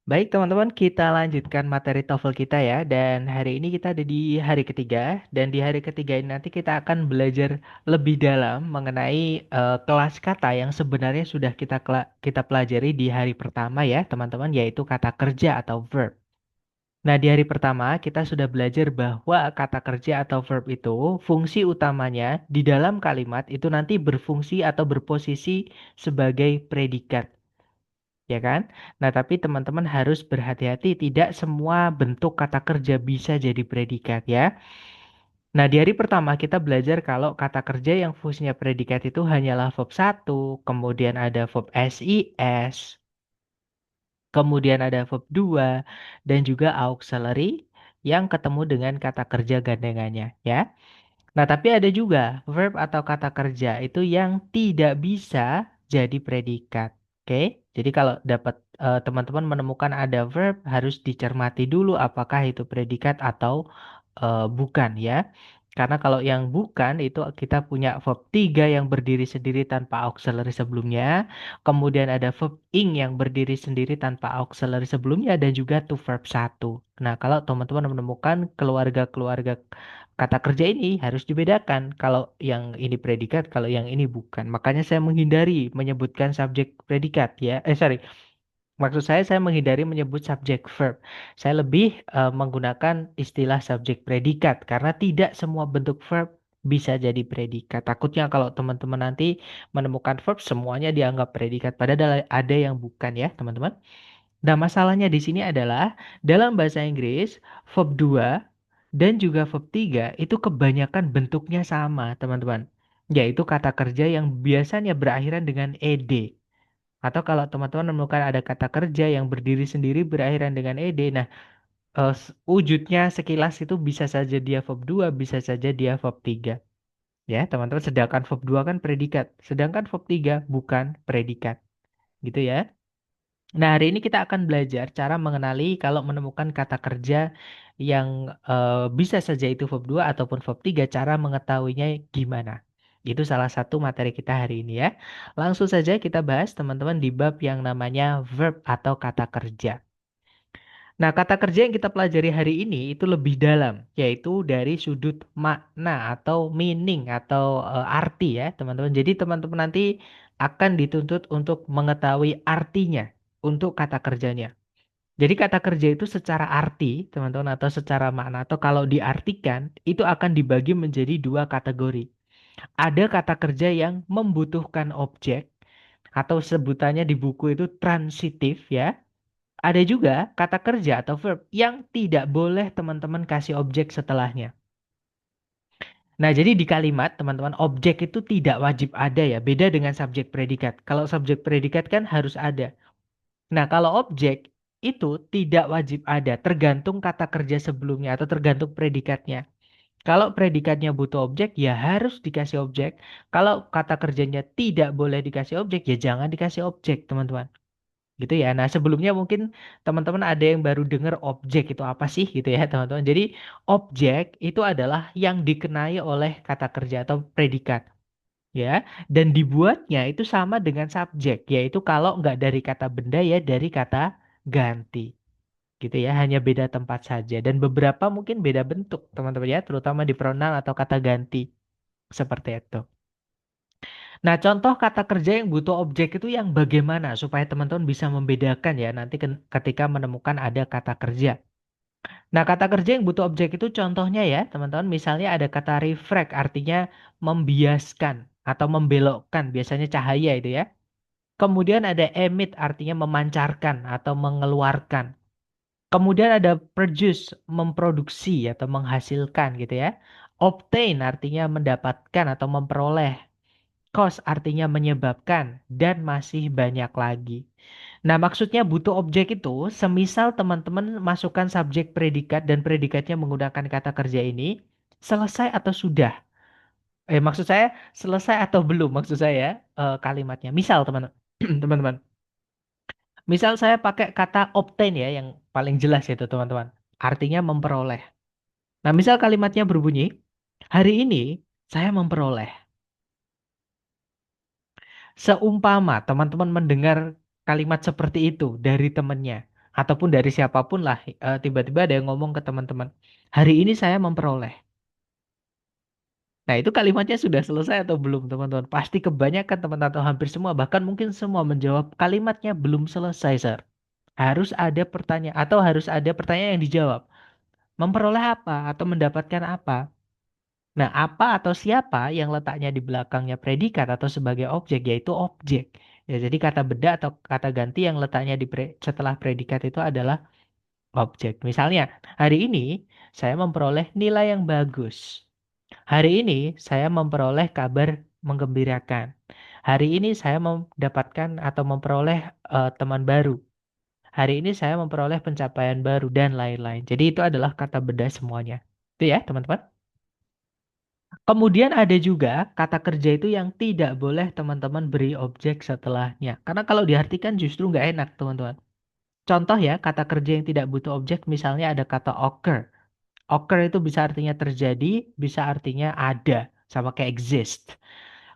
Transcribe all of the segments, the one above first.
Baik teman-teman, kita lanjutkan materi TOEFL kita ya. Dan hari ini kita ada di hari ketiga. Dan di hari ketiga ini nanti kita akan belajar lebih dalam mengenai kelas kata yang sebenarnya sudah kita pelajari di hari pertama ya teman-teman, yaitu kata kerja atau verb. Nah, di hari pertama kita sudah belajar bahwa kata kerja atau verb itu fungsi utamanya di dalam kalimat itu nanti berfungsi atau berposisi sebagai predikat. Ya kan? Nah, tapi teman-teman harus berhati-hati, tidak semua bentuk kata kerja bisa jadi predikat ya. Nah, di hari pertama kita belajar kalau kata kerja yang fungsinya predikat itu hanyalah verb satu, kemudian ada verb SIS, kemudian ada verb 2, dan juga auxiliary yang ketemu dengan kata kerja gandengannya ya. Nah, tapi ada juga verb atau kata kerja itu yang tidak bisa jadi predikat. Oke? Jadi kalau teman-teman menemukan ada verb harus dicermati dulu apakah itu predikat atau bukan ya. Karena kalau yang bukan itu kita punya verb 3 yang berdiri sendiri tanpa auxiliary sebelumnya. Kemudian ada verb ing yang berdiri sendiri tanpa auxiliary sebelumnya dan juga to verb satu. Nah, kalau teman-teman menemukan keluarga-keluarga kata kerja ini harus dibedakan. Kalau yang ini predikat, kalau yang ini bukan. Makanya saya menghindari menyebutkan subjek predikat ya. Sorry. Maksud saya menghindari menyebut subjek verb. Saya lebih menggunakan istilah subjek predikat karena tidak semua bentuk verb bisa jadi predikat. Takutnya kalau teman-teman nanti menemukan verb semuanya dianggap predikat. Padahal ada yang bukan ya, teman-teman. Nah, masalahnya di sini adalah dalam bahasa Inggris, verb 2 dan juga verb 3 itu kebanyakan bentuknya sama, teman-teman. Yaitu kata kerja yang biasanya berakhiran dengan ed. Atau kalau teman-teman menemukan ada kata kerja yang berdiri sendiri berakhiran dengan ed, nah wujudnya sekilas itu bisa saja dia verb 2, bisa saja dia verb 3. Ya, teman-teman, sedangkan verb 2 kan predikat, sedangkan verb 3 bukan predikat. Gitu ya. Nah, hari ini kita akan belajar cara mengenali kalau menemukan kata kerja yang bisa saja itu verb 2 ataupun verb 3, cara mengetahuinya gimana. Itu salah satu materi kita hari ini ya. Langsung saja kita bahas teman-teman di bab yang namanya verb atau kata kerja. Nah, kata kerja yang kita pelajari hari ini itu lebih dalam, yaitu dari sudut makna atau meaning atau arti ya, teman-teman. Jadi teman-teman nanti akan dituntut untuk mengetahui artinya untuk kata kerjanya. Jadi kata kerja itu secara arti, teman-teman, atau secara makna, atau kalau diartikan, itu akan dibagi menjadi dua kategori. Ada kata kerja yang membutuhkan objek, atau sebutannya di buku itu transitif ya. Ada juga kata kerja atau verb yang tidak boleh teman-teman kasih objek setelahnya. Nah, jadi di kalimat, teman-teman, objek itu tidak wajib ada ya. Beda dengan subjek predikat. Kalau subjek predikat kan harus ada. Nah, kalau objek itu tidak wajib ada, tergantung kata kerja sebelumnya atau tergantung predikatnya. Kalau predikatnya butuh objek, ya harus dikasih objek. Kalau kata kerjanya tidak boleh dikasih objek, ya jangan dikasih objek, teman-teman. Gitu ya. Nah, sebelumnya mungkin teman-teman ada yang baru dengar objek itu apa sih gitu ya, teman-teman. Jadi, objek itu adalah yang dikenai oleh kata kerja atau predikat ya, dan dibuatnya itu sama dengan subjek, yaitu kalau nggak dari kata benda ya dari kata ganti gitu ya, hanya beda tempat saja dan beberapa mungkin beda bentuk teman-teman ya, terutama di pronoun atau kata ganti seperti itu. Nah, contoh kata kerja yang butuh objek itu yang bagaimana supaya teman-teman bisa membedakan ya nanti ketika menemukan ada kata kerja. Nah, kata kerja yang butuh objek itu contohnya ya, teman-teman, misalnya ada kata refract artinya membiaskan atau membelokkan, biasanya cahaya itu ya. Kemudian ada emit artinya memancarkan atau mengeluarkan. Kemudian ada produce, memproduksi atau menghasilkan gitu ya. Obtain artinya mendapatkan atau memperoleh. Cause artinya menyebabkan dan masih banyak lagi. Nah, maksudnya butuh objek itu, semisal teman-teman masukkan subjek predikat dan predikatnya menggunakan kata kerja ini, selesai atau sudah? Maksud saya selesai atau belum? Maksud saya kalimatnya. Misal teman teman-teman. Misal saya pakai kata obtain ya yang paling jelas itu teman-teman. Artinya memperoleh. Nah, misal kalimatnya berbunyi, hari ini saya memperoleh. Seumpama teman-teman mendengar kalimat seperti itu dari temannya. ataupun dari siapapun lah, tiba-tiba ada yang ngomong ke teman-teman, hari ini saya memperoleh. Nah, itu kalimatnya sudah selesai atau belum, teman-teman? Pasti kebanyakan teman atau hampir semua, bahkan mungkin semua menjawab kalimatnya belum selesai, Sir. Harus ada pertanyaan atau harus ada pertanyaan yang dijawab. Memperoleh apa atau mendapatkan apa? Nah, apa atau siapa yang letaknya di belakangnya predikat atau sebagai objek, yaitu objek. Ya, jadi kata beda atau kata ganti yang letaknya setelah predikat itu adalah objek. Misalnya, hari ini saya memperoleh nilai yang bagus. Hari ini saya memperoleh kabar menggembirakan. Hari ini saya mendapatkan atau memperoleh teman baru. Hari ini saya memperoleh pencapaian baru dan lain-lain. Jadi itu adalah kata beda semuanya. Itu ya, teman-teman. Kemudian ada juga kata kerja itu yang tidak boleh teman-teman beri objek setelahnya. Karena kalau diartikan justru nggak enak, teman-teman. Contoh ya, kata kerja yang tidak butuh objek, misalnya ada kata occur. Occur itu bisa artinya terjadi, bisa artinya ada, sama kayak exist.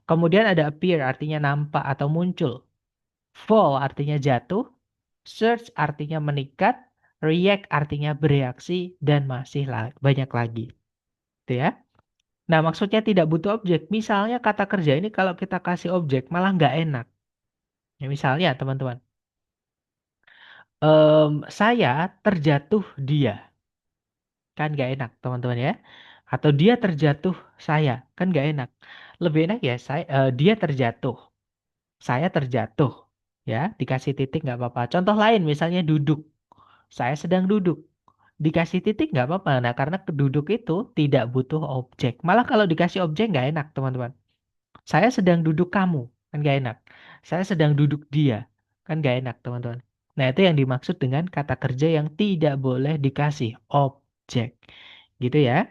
Kemudian ada appear, artinya nampak atau muncul. Fall artinya jatuh, search artinya meningkat, react artinya bereaksi, dan masih banyak lagi. Itu ya. Nah, maksudnya tidak butuh objek. Misalnya kata kerja ini kalau kita kasih objek malah nggak enak. Ya, misalnya teman-teman, saya terjatuh dia, kan nggak enak teman-teman ya. Atau dia terjatuh saya, kan nggak enak. Lebih enak ya dia terjatuh, saya terjatuh, ya dikasih titik nggak apa-apa. Contoh lain misalnya duduk, saya sedang duduk. Dikasih titik nggak apa-apa. Nah, karena duduk itu tidak butuh objek. Malah kalau dikasih objek nggak enak teman-teman. Saya sedang duduk kamu, kan gak enak. Saya sedang duduk dia, kan gak enak, teman-teman. Nah, itu yang dimaksud dengan kata kerja yang tidak boleh dikasih objek. Gitu ya.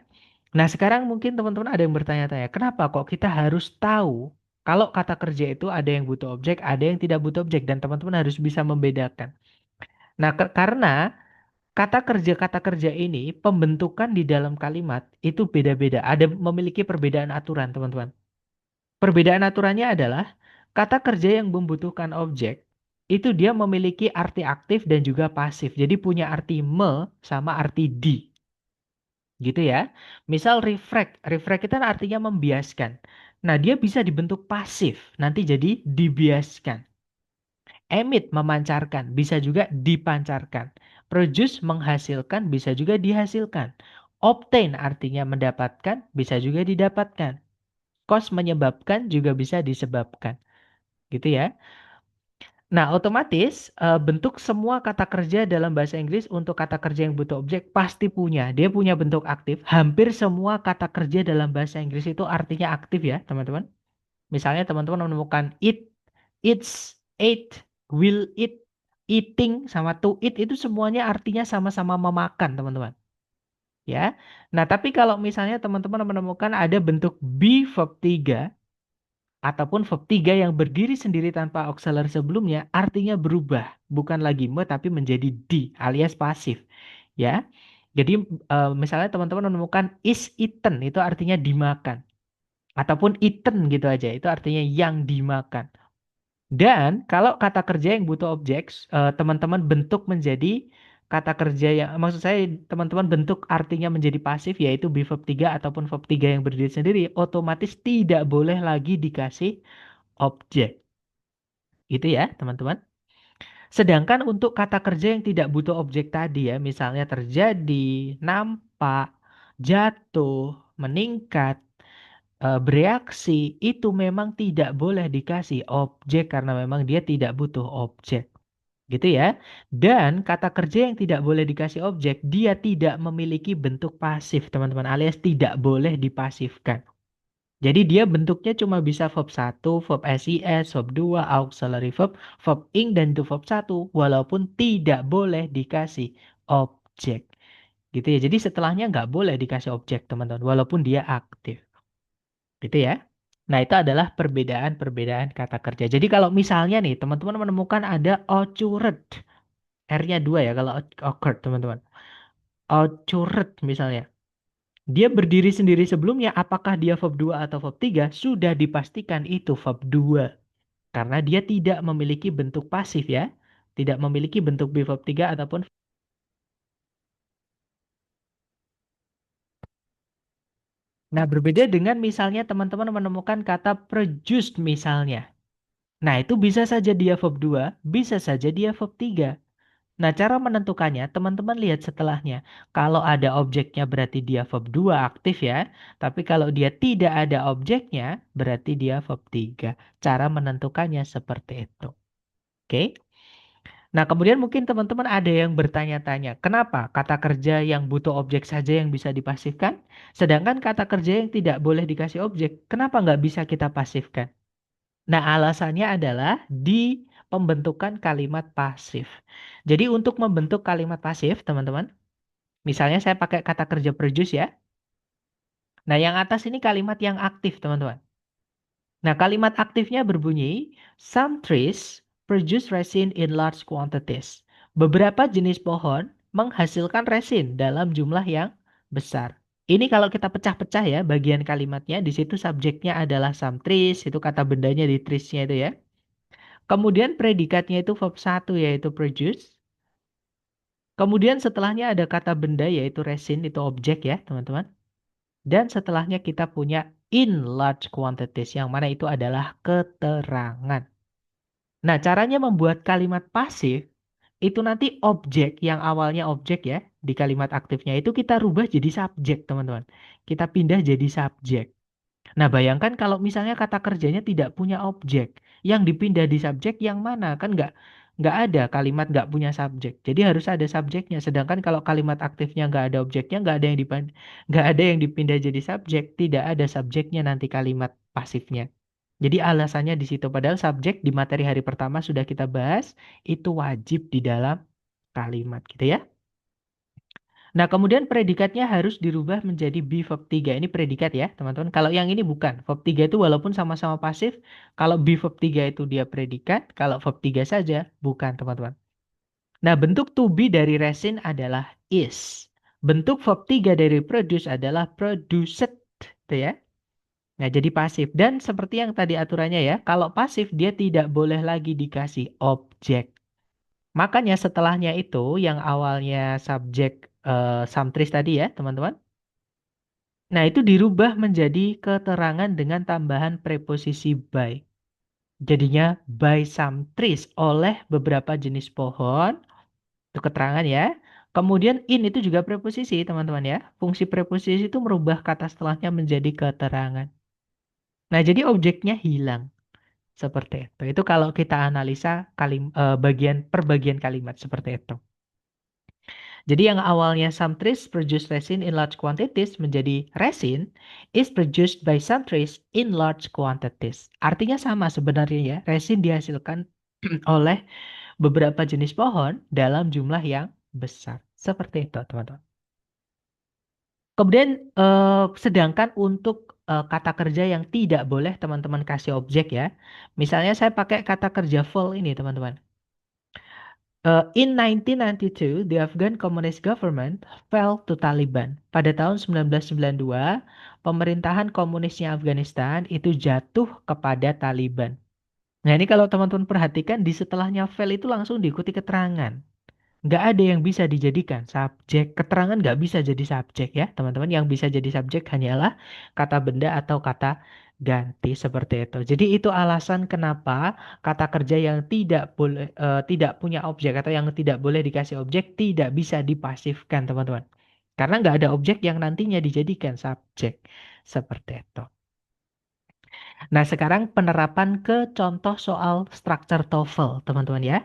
Nah, sekarang mungkin teman-teman ada yang bertanya-tanya, kenapa kok kita harus tahu kalau kata kerja itu ada yang butuh objek, ada yang tidak butuh objek, dan teman-teman harus bisa membedakan. Nah, karena kata kerja ini, pembentukan di dalam kalimat itu beda-beda. Ada memiliki perbedaan aturan, teman-teman. Perbedaan aturannya adalah kata kerja yang membutuhkan objek itu dia memiliki arti aktif dan juga pasif. Jadi punya arti me sama arti di. Gitu ya. Misal refract. Refract itu kan artinya membiaskan. Nah, dia bisa dibentuk pasif. Nanti jadi dibiaskan. Emit memancarkan. Bisa juga dipancarkan. Produce menghasilkan. Bisa juga dihasilkan. Obtain artinya mendapatkan. Bisa juga didapatkan. Cause menyebabkan juga bisa disebabkan. Gitu ya. Nah, otomatis bentuk semua kata kerja dalam bahasa Inggris untuk kata kerja yang butuh objek pasti punya. Dia punya bentuk aktif. Hampir semua kata kerja dalam bahasa Inggris itu artinya aktif ya, teman-teman. Misalnya teman-teman menemukan eat, eats, ate, will eat, eating, sama to eat itu semuanya artinya sama-sama memakan, teman-teman. Ya. Nah, tapi kalau misalnya teman-teman menemukan ada bentuk be verb 3 ataupun verb 3 yang berdiri sendiri tanpa auxiliary sebelumnya artinya berubah, bukan lagi me tapi menjadi di alias pasif, ya. Jadi misalnya teman-teman menemukan is eaten itu artinya dimakan ataupun eaten gitu aja itu artinya yang dimakan. Dan kalau kata kerja yang butuh objek, teman-teman bentuk menjadi kata kerja yang, maksud saya teman-teman bentuk artinya menjadi pasif, yaitu be verb 3 ataupun verb 3 yang berdiri sendiri, otomatis tidak boleh lagi dikasih objek. Itu ya, teman-teman. Sedangkan untuk kata kerja yang tidak butuh objek tadi ya, misalnya terjadi, nampak, jatuh, meningkat, bereaksi, itu memang tidak boleh dikasih objek karena memang dia tidak butuh objek. Gitu ya. Dan kata kerja yang tidak boleh dikasih objek, dia tidak memiliki bentuk pasif, teman-teman, alias tidak boleh dipasifkan. Jadi dia bentuknya cuma bisa verb 1, verb SIS, verb 2, auxiliary verb, verb ing, dan itu verb 1. Walaupun tidak boleh dikasih objek. Gitu ya. Jadi setelahnya nggak boleh dikasih objek, teman-teman. Walaupun dia aktif. Gitu ya. Nah, itu adalah perbedaan-perbedaan kata kerja. Jadi kalau misalnya nih, teman-teman menemukan ada occurred. R-nya 2 ya kalau occurred, teman-teman. Occurred misalnya. Dia berdiri sendiri sebelumnya, apakah dia verb 2 atau verb 3? Sudah dipastikan itu verb 2. Karena dia tidak memiliki bentuk pasif ya. tidak memiliki bentuk be verb 3 ataupun. Nah, berbeda dengan misalnya teman-teman menemukan kata produced misalnya. Nah, itu bisa saja dia verb 2, bisa saja dia verb 3. Nah, cara menentukannya, teman-teman lihat setelahnya. Kalau ada objeknya berarti dia verb 2 aktif ya. Tapi kalau dia tidak ada objeknya, berarti dia verb 3. Cara menentukannya seperti itu. Oke? Nah, kemudian mungkin teman-teman ada yang bertanya-tanya, kenapa kata kerja yang butuh objek saja yang bisa dipasifkan, sedangkan kata kerja yang tidak boleh dikasih objek, kenapa nggak bisa kita pasifkan? Nah, alasannya adalah di pembentukan kalimat pasif. Jadi untuk membentuk kalimat pasif, teman-teman, misalnya saya pakai kata kerja produce ya. Nah, yang atas ini kalimat yang aktif, teman-teman. Nah, kalimat aktifnya berbunyi, some trees produce resin in large quantities. Beberapa jenis pohon menghasilkan resin dalam jumlah yang besar. Ini kalau kita pecah-pecah ya, bagian kalimatnya, di situ subjeknya adalah some trees, itu kata bendanya di trees-nya itu ya. Kemudian predikatnya itu verb 1 yaitu produce. Kemudian setelahnya ada kata benda yaitu resin, itu objek ya teman-teman. Dan setelahnya kita punya in large quantities yang mana itu adalah keterangan. Nah, caranya membuat kalimat pasif itu nanti objek yang awalnya objek ya di kalimat aktifnya itu kita rubah jadi subjek teman-teman. Kita pindah jadi subjek. Nah, bayangkan kalau misalnya kata kerjanya tidak punya objek, yang dipindah di subjek yang mana? Kan nggak ada kalimat nggak punya subjek. Jadi harus ada subjeknya. Sedangkan kalau kalimat aktifnya nggak ada objeknya, nggak ada yang dipindah jadi subjek, tidak ada subjeknya nanti kalimat pasifnya. Jadi alasannya di situ. Padahal subjek di materi hari pertama sudah kita bahas, itu wajib di dalam kalimat gitu ya. Nah, kemudian predikatnya harus dirubah menjadi be verb 3. Ini predikat ya, teman-teman. Kalau yang ini bukan. Verb 3 itu walaupun sama-sama pasif, kalau be verb 3 itu dia predikat, kalau verb 3 saja bukan, teman-teman. Nah, bentuk to be dari resin adalah is. Bentuk verb 3 dari produce adalah produced, gitu ya. Nah, jadi pasif. Dan seperti yang tadi aturannya ya, kalau pasif dia tidak boleh lagi dikasih objek. Makanya setelahnya itu yang awalnya subjek samtris tadi ya, teman-teman. Nah, itu dirubah menjadi keterangan dengan tambahan preposisi by. Jadinya by some trees oleh beberapa jenis pohon. Itu keterangan ya. Kemudian in itu juga preposisi, teman-teman ya. Fungsi preposisi itu merubah kata setelahnya menjadi keterangan. Nah, jadi objeknya hilang. Seperti itu. Itu kalau kita analisa bagian per bagian kalimat seperti itu. Jadi yang awalnya some trees produce resin in large quantities menjadi resin is produced by some trees in large quantities. Artinya sama sebenarnya ya, resin dihasilkan oleh beberapa jenis pohon dalam jumlah yang besar. Seperti itu, teman-teman. Kemudian sedangkan untuk kata kerja yang tidak boleh teman-teman kasih objek ya. Misalnya saya pakai kata kerja fall ini, teman-teman. In 1992, the Afghan Communist Government fell to Taliban. Pada tahun 1992, pemerintahan komunisnya Afghanistan itu jatuh kepada Taliban. Nah, ini kalau teman-teman perhatikan di setelahnya fell itu langsung diikuti keterangan. Nggak ada yang bisa dijadikan subjek. Keterangan nggak bisa jadi subjek ya, teman-teman. Yang bisa jadi subjek hanyalah kata benda atau kata ganti seperti itu. Jadi itu alasan kenapa kata kerja yang tidak punya objek atau yang tidak boleh dikasih objek tidak bisa dipasifkan, teman-teman. Karena nggak ada objek yang nantinya dijadikan subjek. Seperti itu. Nah, sekarang penerapan ke contoh soal structure TOEFL, teman-teman ya.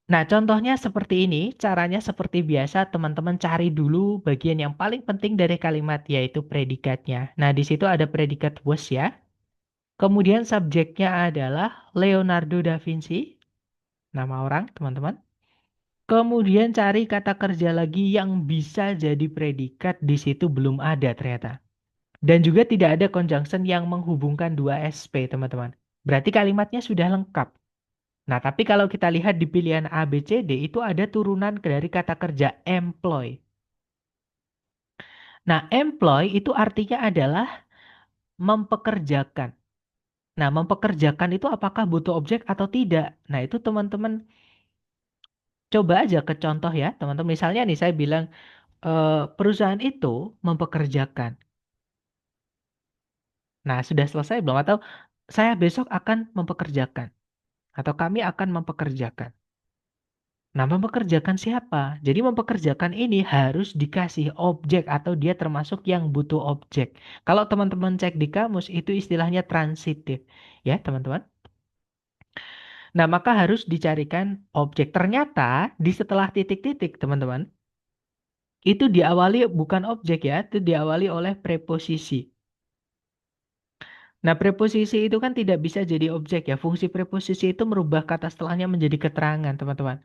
Nah, contohnya seperti ini, caranya seperti biasa, teman-teman cari dulu bagian yang paling penting dari kalimat, yaitu predikatnya. Nah, di situ ada predikat was ya. Kemudian subjeknya adalah Leonardo da Vinci, nama orang, teman-teman. Kemudian cari kata kerja lagi yang bisa jadi predikat, di situ belum ada ternyata. Dan juga tidak ada conjunction yang menghubungkan dua SP, teman-teman. Berarti kalimatnya sudah lengkap. Nah, tapi kalau kita lihat di pilihan A, B, C, D, itu ada turunan dari kata kerja employ. Nah, employ itu artinya adalah mempekerjakan. Nah, mempekerjakan itu apakah butuh objek atau tidak? Nah, itu teman-teman Coba aja ke contoh ya, teman-teman. Misalnya nih saya bilang perusahaan itu mempekerjakan. Nah, sudah selesai belum? Atau saya besok akan mempekerjakan. Atau kami akan mempekerjakan. Nah, mempekerjakan siapa? Jadi mempekerjakan ini harus dikasih objek atau dia termasuk yang butuh objek. Kalau teman-teman cek di kamus itu istilahnya transitif. Ya, teman-teman. Nah, maka harus dicarikan objek. Ternyata di setelah titik-titik, teman-teman, itu diawali bukan objek ya, itu diawali oleh preposisi. Nah, preposisi itu kan tidak bisa jadi objek ya. Fungsi preposisi itu merubah kata setelahnya menjadi keterangan, teman-teman.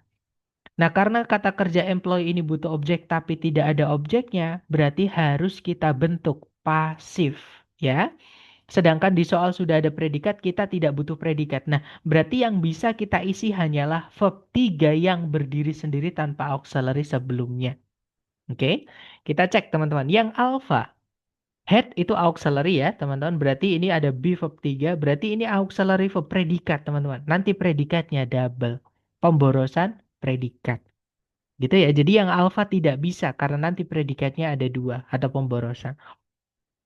Nah, karena kata kerja employee ini butuh objek tapi tidak ada objeknya, berarti harus kita bentuk pasif, ya. Sedangkan di soal sudah ada predikat, kita tidak butuh predikat. Nah, berarti yang bisa kita isi hanyalah verb 3 yang berdiri sendiri tanpa auxiliary sebelumnya. Oke, kita cek teman-teman. Yang alpha, head itu auxiliary ya, teman-teman. Berarti ini ada be verb 3, berarti ini auxiliary verb predikat, teman-teman. Nanti predikatnya double. Pemborosan predikat. Gitu ya. Jadi yang alpha tidak bisa karena nanti predikatnya ada dua atau pemborosan.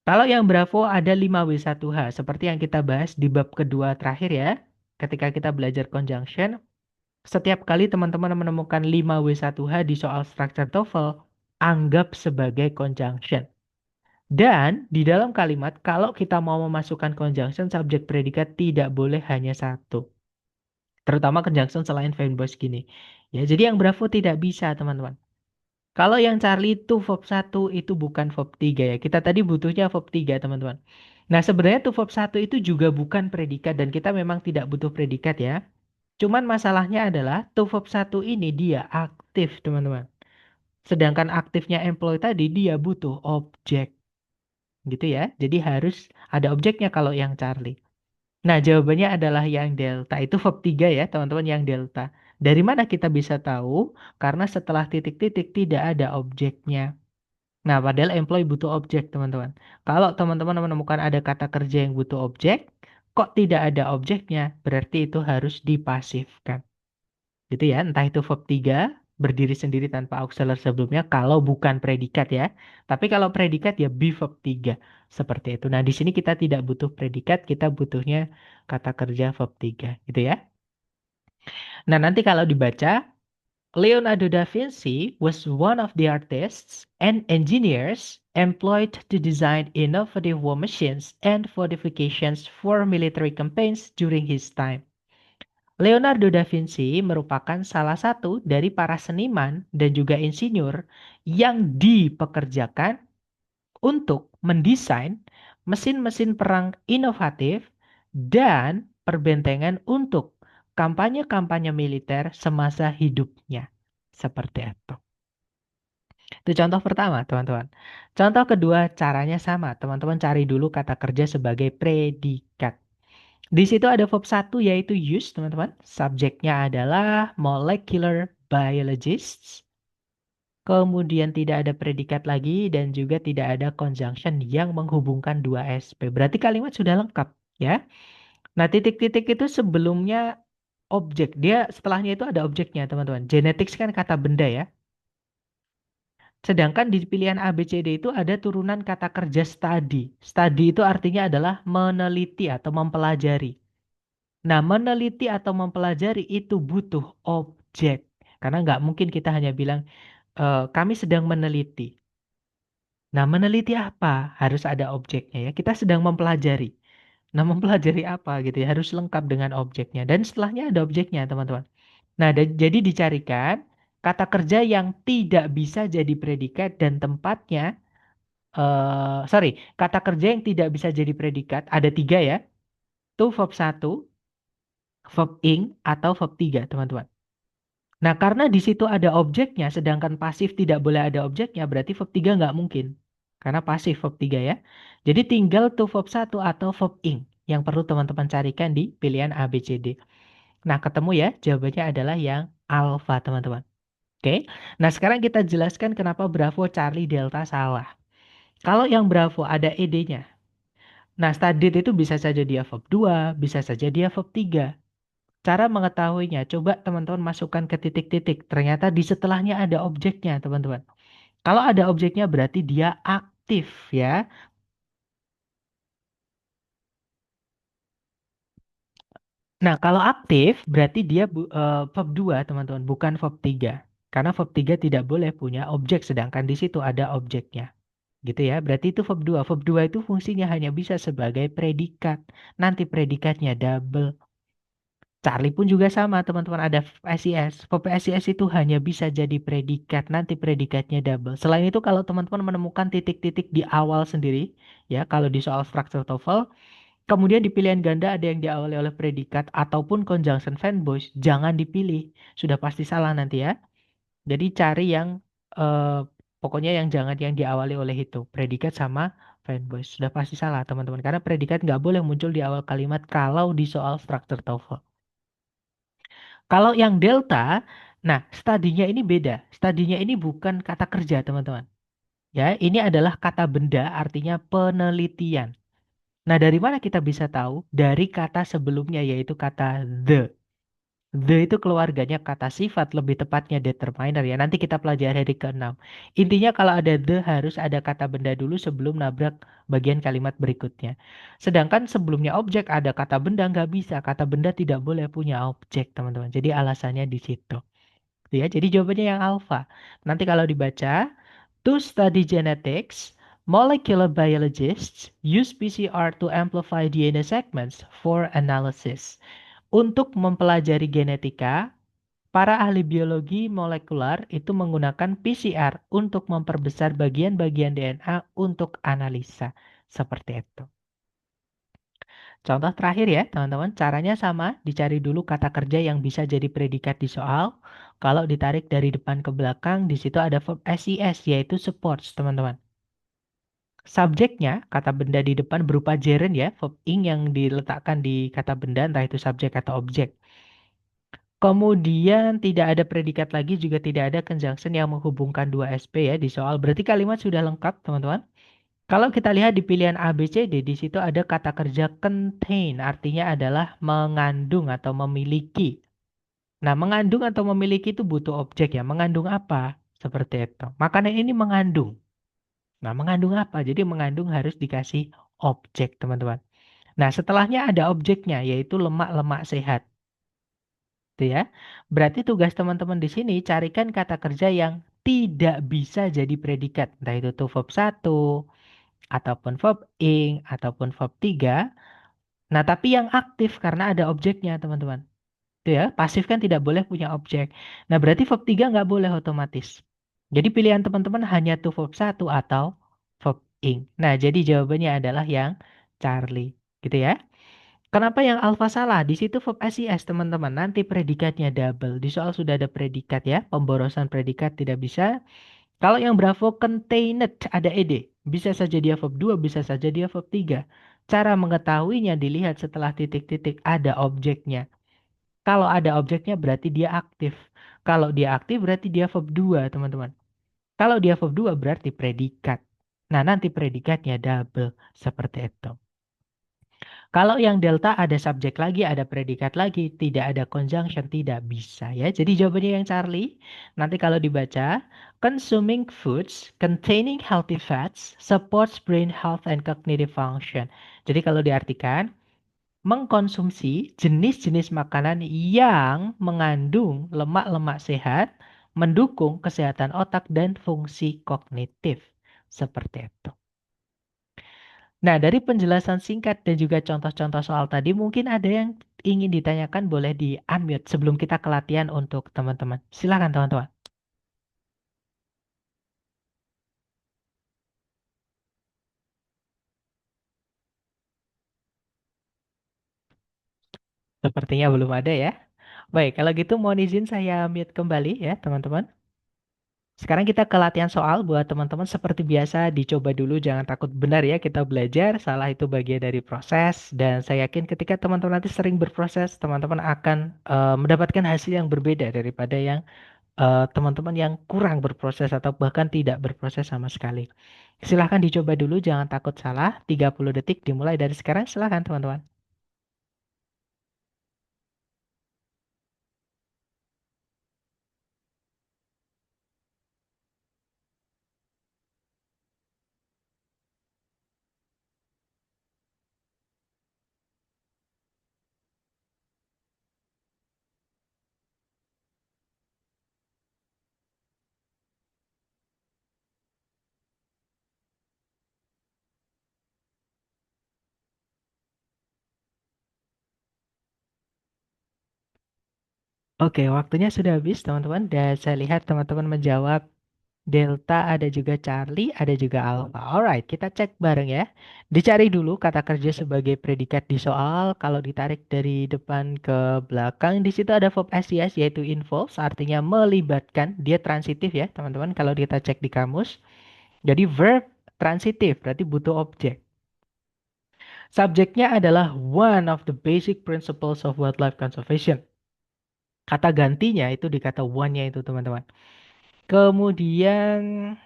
Kalau yang Bravo ada 5W1H seperti yang kita bahas di bab kedua terakhir ya. Ketika kita belajar conjunction, setiap kali teman-teman menemukan 5W1H di soal structure TOEFL, anggap sebagai conjunction. Dan di dalam kalimat, kalau kita mau memasukkan conjunction, subjek predikat tidak boleh hanya satu. Terutama conjunction selain verb gini. Ya, jadi yang Bravo tidak bisa, teman-teman. Kalau yang Charlie itu verb 1 itu bukan verb 3 ya. Kita tadi butuhnya verb 3 teman-teman. Nah, sebenarnya tuh verb 1 itu juga bukan predikat dan kita memang tidak butuh predikat ya. Cuman masalahnya adalah tuh verb 1 ini dia aktif, teman-teman. Sedangkan aktifnya employee tadi dia butuh objek. Gitu ya. Jadi harus ada objeknya kalau yang Charlie. Nah, jawabannya adalah yang delta. Itu verb 3 ya, teman-teman, yang delta. Dari mana kita bisa tahu? Karena setelah titik-titik tidak ada objeknya. Nah, padahal employee butuh objek, teman-teman. Kalau teman-teman menemukan ada kata kerja yang butuh objek, kok tidak ada objeknya, berarti itu harus dipasifkan. Gitu ya, entah itu verb 3, berdiri sendiri tanpa auxiliary sebelumnya, kalau bukan predikat ya. Tapi kalau predikat ya be verb 3. Seperti itu. Nah, di sini kita tidak butuh predikat, kita butuhnya kata kerja verb 3. Gitu ya. Nah, nanti kalau dibaca, Leonardo da Vinci was one of the artists and engineers employed to design innovative war machines and fortifications for military campaigns during his time. Leonardo da Vinci merupakan salah satu dari para seniman dan juga insinyur yang dipekerjakan untuk mendesain mesin-mesin perang inovatif dan perbentengan untuk kampanye-kampanye militer semasa hidupnya. Seperti itu. Itu contoh pertama, teman-teman. Contoh kedua, caranya sama. Teman-teman cari dulu kata kerja sebagai predikat. Di situ ada verb satu yaitu use, teman-teman. Subjeknya adalah molecular biologists. Kemudian tidak ada predikat lagi dan juga tidak ada conjunction yang menghubungkan dua SP. Berarti kalimat sudah lengkap, ya. Nah, titik-titik itu sebelumnya objek. Dia setelahnya itu ada objeknya, teman-teman. Genetics kan kata benda ya. Sedangkan di pilihan A, B, C, D itu ada turunan kata kerja study. Study itu artinya adalah meneliti atau mempelajari. Nah, meneliti atau mempelajari itu butuh objek. Karena nggak mungkin kita hanya bilang, kami sedang meneliti. Nah, meneliti apa? Harus ada objeknya ya. Kita sedang mempelajari. Nah, mempelajari apa gitu ya. Harus lengkap dengan objeknya. Dan setelahnya ada objeknya, teman-teman. Nah, jadi dicarikan kata kerja yang tidak bisa jadi predikat dan tempatnya, sorry, kata kerja yang tidak bisa jadi predikat, ada tiga ya, to verb satu, verb ing, atau verb 3, teman-teman. Nah, karena di situ ada objeknya, sedangkan pasif tidak boleh ada objeknya, berarti verb 3 nggak mungkin. Karena pasif verb 3 ya. Jadi tinggal to verb satu atau verb ing yang perlu teman-teman carikan di pilihan A, B, C, D. Nah, ketemu ya, jawabannya adalah yang alpha, teman-teman. Oke, nah sekarang kita jelaskan kenapa Bravo, Charlie, Delta salah. Kalau yang Bravo ada ed-nya. Nah, studied itu bisa saja dia verb 2, bisa saja dia verb 3. Cara mengetahuinya, coba teman-teman masukkan ke titik-titik. Ternyata di setelahnya ada objeknya, teman-teman. Kalau ada objeknya berarti dia aktif ya. Nah, kalau aktif berarti dia verb 2, teman-teman, bukan verb 3. Karena verb 3 tidak boleh punya objek, sedangkan di situ ada objeknya. Gitu ya, berarti itu verb 2. Verb 2 itu fungsinya hanya bisa sebagai predikat. Nanti predikatnya double. Charlie pun juga sama, teman-teman, ada SIS. Verb SIS itu hanya bisa jadi predikat, nanti predikatnya double. Selain itu, kalau teman-teman menemukan titik-titik di awal sendiri, ya, kalau di soal structure TOEFL, kemudian di pilihan ganda ada yang diawali oleh predikat ataupun conjunction verb voice, jangan dipilih. Sudah pasti salah nanti ya. Jadi cari yang eh, pokoknya yang jangan yang diawali oleh itu, predikat sama verb voice. Sudah pasti salah, teman-teman. Karena predikat nggak boleh muncul di awal kalimat kalau di soal structure TOEFL. Kalau yang delta, nah studinya ini beda. Studinya ini bukan kata kerja, teman-teman. Ya, ini adalah kata benda, artinya penelitian. Nah, dari mana kita bisa tahu? Dari kata sebelumnya, yaitu kata the. The itu keluarganya kata sifat, lebih tepatnya determiner ya. Nanti kita pelajari hari ke-6. Intinya kalau ada the harus ada kata benda dulu sebelum nabrak bagian kalimat berikutnya. Sedangkan sebelumnya objek ada kata benda nggak bisa. Kata benda tidak boleh punya objek, teman-teman. Jadi alasannya di situ. Ya, jadi jawabannya yang alpha. Nanti kalau dibaca, to study genetics, molecular biologists use PCR to amplify DNA segments for analysis. Untuk mempelajari genetika, para ahli biologi molekular itu menggunakan PCR untuk memperbesar bagian-bagian DNA untuk analisa. Seperti itu. Contoh terakhir ya, teman-teman. Caranya sama, dicari dulu kata kerja yang bisa jadi predikat di soal. Kalau ditarik dari depan ke belakang, di situ ada verb SIS, yaitu supports, teman-teman. Subjeknya, kata benda di depan berupa gerund ya, verb ing yang diletakkan di kata benda, entah itu subjek atau objek. Kemudian tidak ada predikat lagi, juga tidak ada conjunction yang menghubungkan dua SP ya di soal. Berarti kalimat sudah lengkap, teman-teman. Kalau kita lihat di pilihan A, B, C, D, di situ ada kata kerja contain, artinya adalah mengandung atau memiliki. Nah, mengandung atau memiliki itu butuh objek ya. Mengandung apa? Seperti itu. Makanan ini mengandung. Nah, mengandung apa? Jadi mengandung harus dikasih objek, teman-teman. Nah, setelahnya ada objeknya, yaitu lemak-lemak sehat. Gitu ya. Berarti tugas teman-teman di sini carikan kata kerja yang tidak bisa jadi predikat. Entah itu tuh verb 1, ataupun verb ing, ataupun verb 3. Nah, tapi yang aktif karena ada objeknya, teman-teman. Itu ya, pasif kan tidak boleh punya objek. Nah, berarti verb 3 nggak boleh otomatis. Jadi pilihan teman-teman hanya tuh verb 1 atau verb ing. Nah, jadi jawabannya adalah yang Charlie. Gitu ya. Kenapa yang alfa salah? Di situ verb SIS, teman-teman. Nanti predikatnya double. Di soal sudah ada predikat ya. Pemborosan predikat tidak bisa. Kalau yang Bravo contained ada ed. Bisa saja dia verb 2, bisa saja dia verb 3. Cara mengetahuinya dilihat setelah titik-titik ada objeknya. Kalau ada objeknya berarti dia aktif. Kalau dia aktif berarti dia verb 2, teman-teman. Kalau dia verb 2 berarti predikat. Nah, nanti predikatnya double. Seperti itu. Kalau yang delta ada subjek lagi, ada predikat lagi, tidak ada conjunction, tidak bisa ya. Jadi jawabannya yang Charlie. Nanti kalau dibaca, consuming foods containing healthy fats supports brain health and cognitive function. Jadi kalau diartikan, mengkonsumsi jenis-jenis makanan yang mengandung lemak-lemak sehat, mendukung kesehatan otak dan fungsi kognitif. Seperti itu. Nah, dari penjelasan singkat dan juga contoh-contoh soal tadi, mungkin ada yang ingin ditanyakan, boleh di-unmute sebelum kita ke latihan untuk teman-teman. Silakan teman-teman. Sepertinya belum ada ya. Baik, kalau gitu mohon izin saya mute kembali ya teman-teman. Sekarang kita ke latihan soal buat teman-teman, seperti biasa dicoba dulu, jangan takut, benar ya, kita belajar, salah itu bagian dari proses, dan saya yakin ketika teman-teman nanti sering berproses, teman-teman akan mendapatkan hasil yang berbeda daripada yang teman-teman yang kurang berproses atau bahkan tidak berproses sama sekali. Silahkan dicoba dulu, jangan takut salah. 30 detik dimulai dari sekarang. Silahkan teman-teman. Oke, waktunya sudah habis teman-teman. Dan saya lihat teman-teman menjawab Delta, ada juga Charlie, ada juga Alpha. Alright, kita cek bareng ya. Dicari dulu kata kerja sebagai predikat di soal. Kalau ditarik dari depan ke belakang, di situ ada verb SES yaitu involves, artinya melibatkan. Dia transitif ya, teman-teman. Kalau kita cek di kamus, jadi verb transitif, berarti butuh objek. Subjeknya adalah one of the basic principles of wildlife conservation. Kata gantinya itu di kata one-nya itu, teman-teman. Kemudian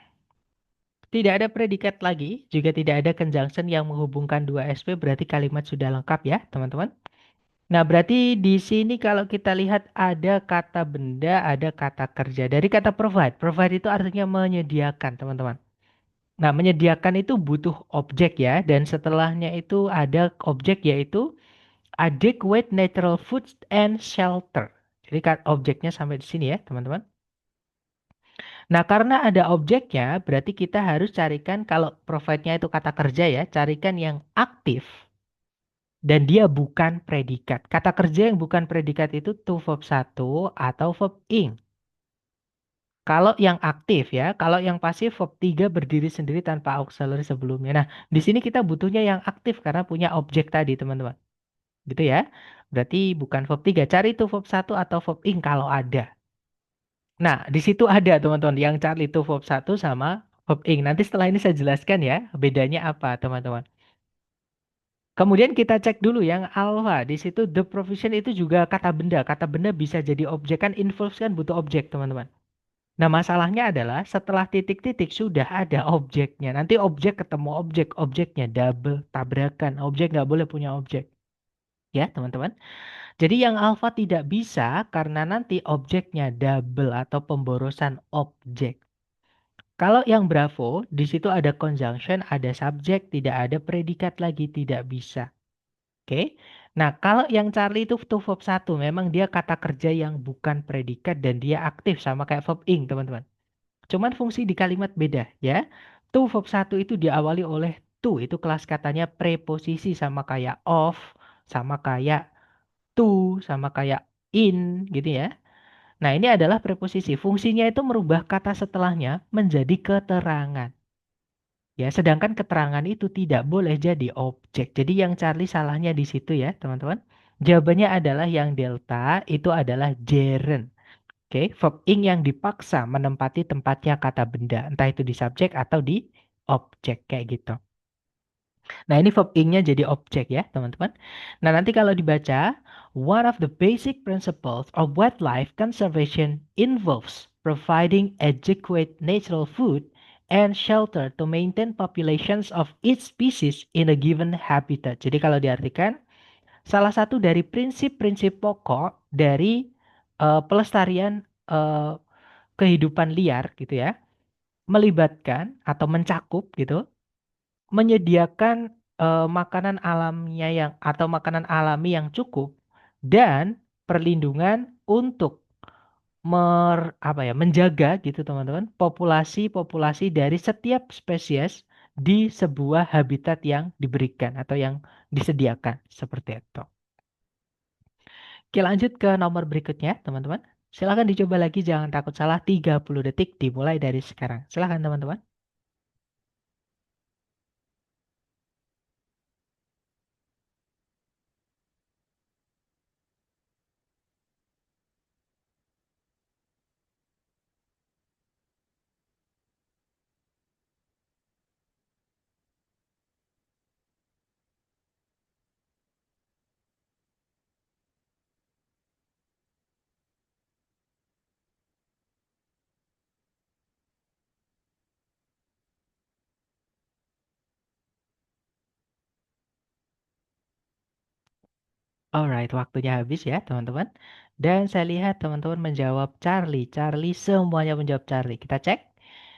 tidak ada predikat lagi, juga tidak ada conjunction yang menghubungkan dua SP, berarti kalimat sudah lengkap ya, teman-teman. Nah, berarti di sini kalau kita lihat ada kata benda, ada kata kerja. Dari kata provide, provide itu artinya menyediakan, teman-teman. Nah, menyediakan itu butuh objek ya, dan setelahnya itu ada objek yaitu adequate natural food and shelter. Jadi objeknya sampai di sini ya, teman-teman. Nah, karena ada objeknya, berarti kita harus carikan kalau provide-nya itu kata kerja ya, carikan yang aktif dan dia bukan predikat. Kata kerja yang bukan predikat itu to verb satu atau verb ing. Kalau yang aktif ya, kalau yang pasif verb 3 berdiri sendiri tanpa auxiliary sebelumnya. Nah, di sini kita butuhnya yang aktif karena punya objek tadi, teman-teman. Gitu ya. Berarti bukan verb 3. Cari itu verb satu atau verb ing kalau ada. Nah, di situ ada teman-teman yang cari itu verb satu sama verb ing. Nanti setelah ini saya jelaskan ya, bedanya apa teman-teman. Kemudian kita cek dulu yang alpha. Di situ the provision itu juga kata benda. Kata benda bisa jadi objek kan involves kan butuh objek teman-teman. Nah, masalahnya adalah setelah titik-titik sudah ada objeknya. Nanti objek ketemu objek, objeknya double, tabrakan. Objek nggak boleh punya objek. Ya, teman-teman. Jadi yang alpha tidak bisa karena nanti objeknya double atau pemborosan objek. Kalau yang Bravo, di situ ada conjunction, ada subjek, tidak ada predikat lagi, tidak bisa. Oke. Nah, kalau yang Charlie itu to verb satu, memang dia kata kerja yang bukan predikat dan dia aktif sama kayak verb ing, teman-teman. Cuman fungsi di kalimat beda, ya. To verb satu itu diawali oleh to, itu kelas katanya preposisi sama kayak of, sama kayak to, sama kayak in, gitu ya. Nah, ini adalah preposisi. Fungsinya itu merubah kata setelahnya menjadi keterangan. Ya, sedangkan keterangan itu tidak boleh jadi objek. Jadi yang Charlie salahnya di situ ya, teman-teman. Jawabannya adalah yang delta itu adalah gerund. Oke, verb ing yang dipaksa menempati tempatnya kata benda, entah itu di subjek atau di objek kayak gitu. Nah, ini verb ing-nya jadi objek ya, teman-teman. Nah, nanti kalau dibaca, one of the basic principles of wildlife conservation involves providing adequate natural food and shelter to maintain populations of each species in a given habitat. Jadi kalau diartikan, salah satu dari prinsip-prinsip pokok dari pelestarian eh, kehidupan liar gitu ya, melibatkan atau mencakup gitu menyediakan makanan alamnya yang atau makanan alami yang cukup dan perlindungan untuk apa ya menjaga gitu teman-teman populasi-populasi dari setiap spesies di sebuah habitat yang diberikan atau yang disediakan seperti itu. Oke, lanjut ke nomor berikutnya teman-teman. Silahkan dicoba lagi, jangan takut salah. 30 detik dimulai dari sekarang. Silahkan teman-teman. Alright, waktunya habis ya, teman-teman. Dan saya lihat teman-teman menjawab Charlie. Charlie semuanya menjawab Charlie. Kita cek.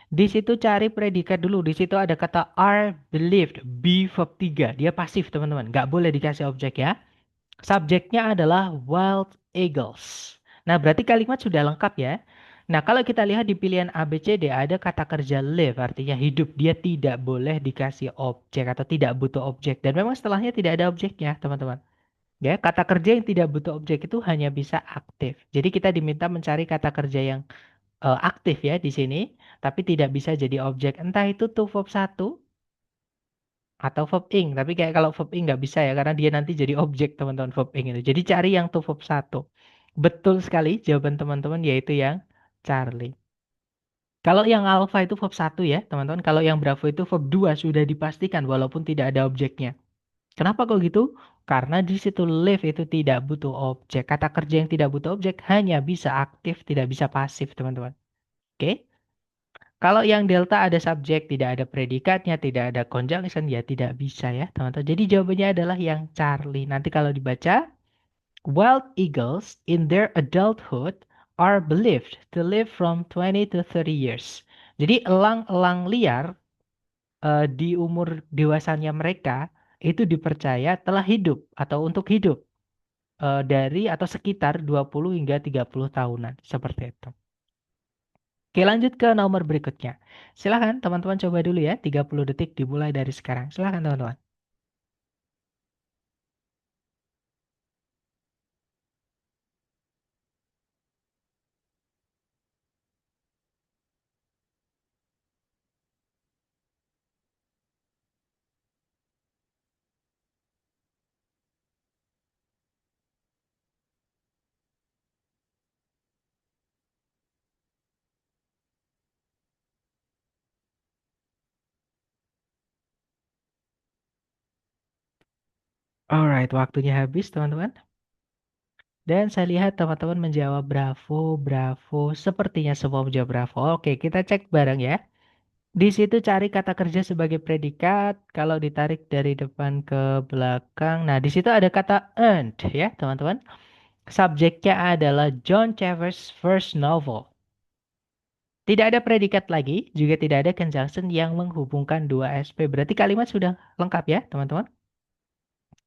Di situ cari predikat dulu. Di situ ada kata are believed. Be verb 3. Dia pasif, teman-teman. Nggak boleh dikasih objek ya. Subjeknya adalah wild eagles. Nah, berarti kalimat sudah lengkap ya. Nah, kalau kita lihat di pilihan A, B, C, D ada kata kerja live, artinya hidup. Dia tidak boleh dikasih objek atau tidak butuh objek. Dan memang setelahnya tidak ada objeknya, teman-teman. Ya, kata kerja yang tidak butuh objek itu hanya bisa aktif. Jadi kita diminta mencari kata kerja yang aktif ya di sini, tapi tidak bisa jadi objek. Entah itu to verb satu atau verb ing. Tapi kayak kalau verb ing nggak bisa ya, karena dia nanti jadi objek teman-teman verb ing itu. Jadi cari yang to verb satu. Betul sekali jawaban teman-teman yaitu yang Charlie. Kalau yang alpha itu verb satu ya teman-teman. Kalau yang bravo itu verb 2 sudah dipastikan walaupun tidak ada objeknya. Kenapa kok gitu? Karena di situ live itu tidak butuh objek. Kata kerja yang tidak butuh objek hanya bisa aktif, tidak bisa pasif, teman-teman. Oke? Kalau yang delta ada subjek, tidak ada predikatnya, tidak ada conjunction, ya tidak bisa ya, teman-teman. Jadi jawabannya adalah yang Charlie. Nanti kalau dibaca, wild eagles in their adulthood are believed to live from 20 to 30 years. Jadi elang-elang liar di umur dewasanya mereka itu dipercaya telah hidup atau untuk hidup dari atau sekitar 20 hingga 30 tahunan seperti itu. Oke, lanjut ke nomor berikutnya. Silahkan teman-teman coba dulu ya, 30 detik dimulai dari sekarang. Silahkan teman-teman. Alright, waktunya habis teman-teman. Dan saya lihat teman-teman menjawab bravo, bravo. Sepertinya semua menjawab bravo. Oke, kita cek bareng ya. Di situ cari kata kerja sebagai predikat. Kalau ditarik dari depan ke belakang. Nah, di situ ada kata earned ya, teman-teman. Subjeknya adalah John Cheevers' first novel. Tidak ada predikat lagi, juga tidak ada conjunction yang menghubungkan dua SP. Berarti kalimat sudah lengkap ya, teman-teman.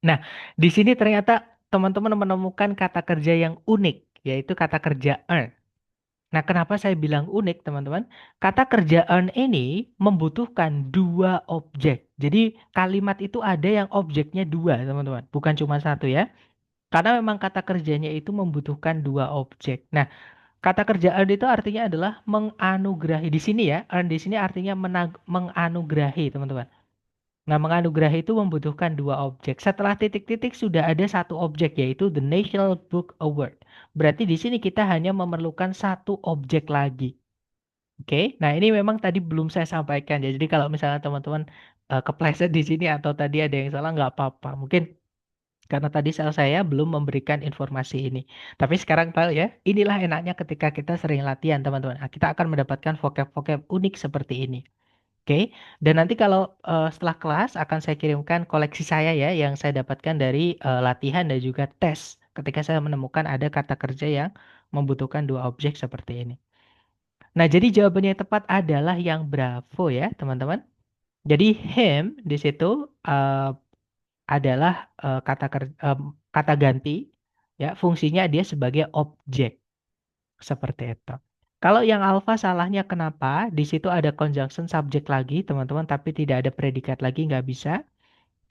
Nah, di sini ternyata teman-teman menemukan kata kerja yang unik, yaitu kata kerja earn. Nah, kenapa saya bilang unik, teman-teman? Kata kerja earn ini membutuhkan dua objek. Jadi, kalimat itu ada yang objeknya dua, teman-teman. Bukan cuma satu ya. Karena memang kata kerjanya itu membutuhkan dua objek. Nah, kata kerja earn itu artinya adalah menganugerahi. Di sini ya, earn di sini artinya menganugerahi, teman-teman. Nah, menganugerahi itu membutuhkan dua objek. Setelah titik-titik sudah ada satu objek yaitu the National Book Award. Berarti di sini kita hanya memerlukan satu objek lagi. Oke, nah ini memang tadi belum saya sampaikan ya. Jadi kalau misalnya teman-teman kepleset di sini atau tadi ada yang salah nggak apa-apa. Mungkin karena tadi saya belum memberikan informasi ini. Tapi sekarang tahu ya, inilah enaknya ketika kita sering latihan teman-teman. Nah, kita akan mendapatkan vocab-vocab unik seperti ini. Oke, dan nanti kalau setelah kelas akan saya kirimkan koleksi saya ya yang saya dapatkan dari latihan dan juga tes ketika saya menemukan ada kata kerja yang membutuhkan dua objek seperti ini. Nah, jadi jawabannya yang tepat adalah yang bravo ya, teman-teman. Jadi him di situ adalah kata ganti ya, fungsinya dia sebagai objek seperti itu. Kalau yang alfa salahnya kenapa? Di situ ada conjunction subject lagi, teman-teman, tapi tidak ada predikat lagi, nggak bisa.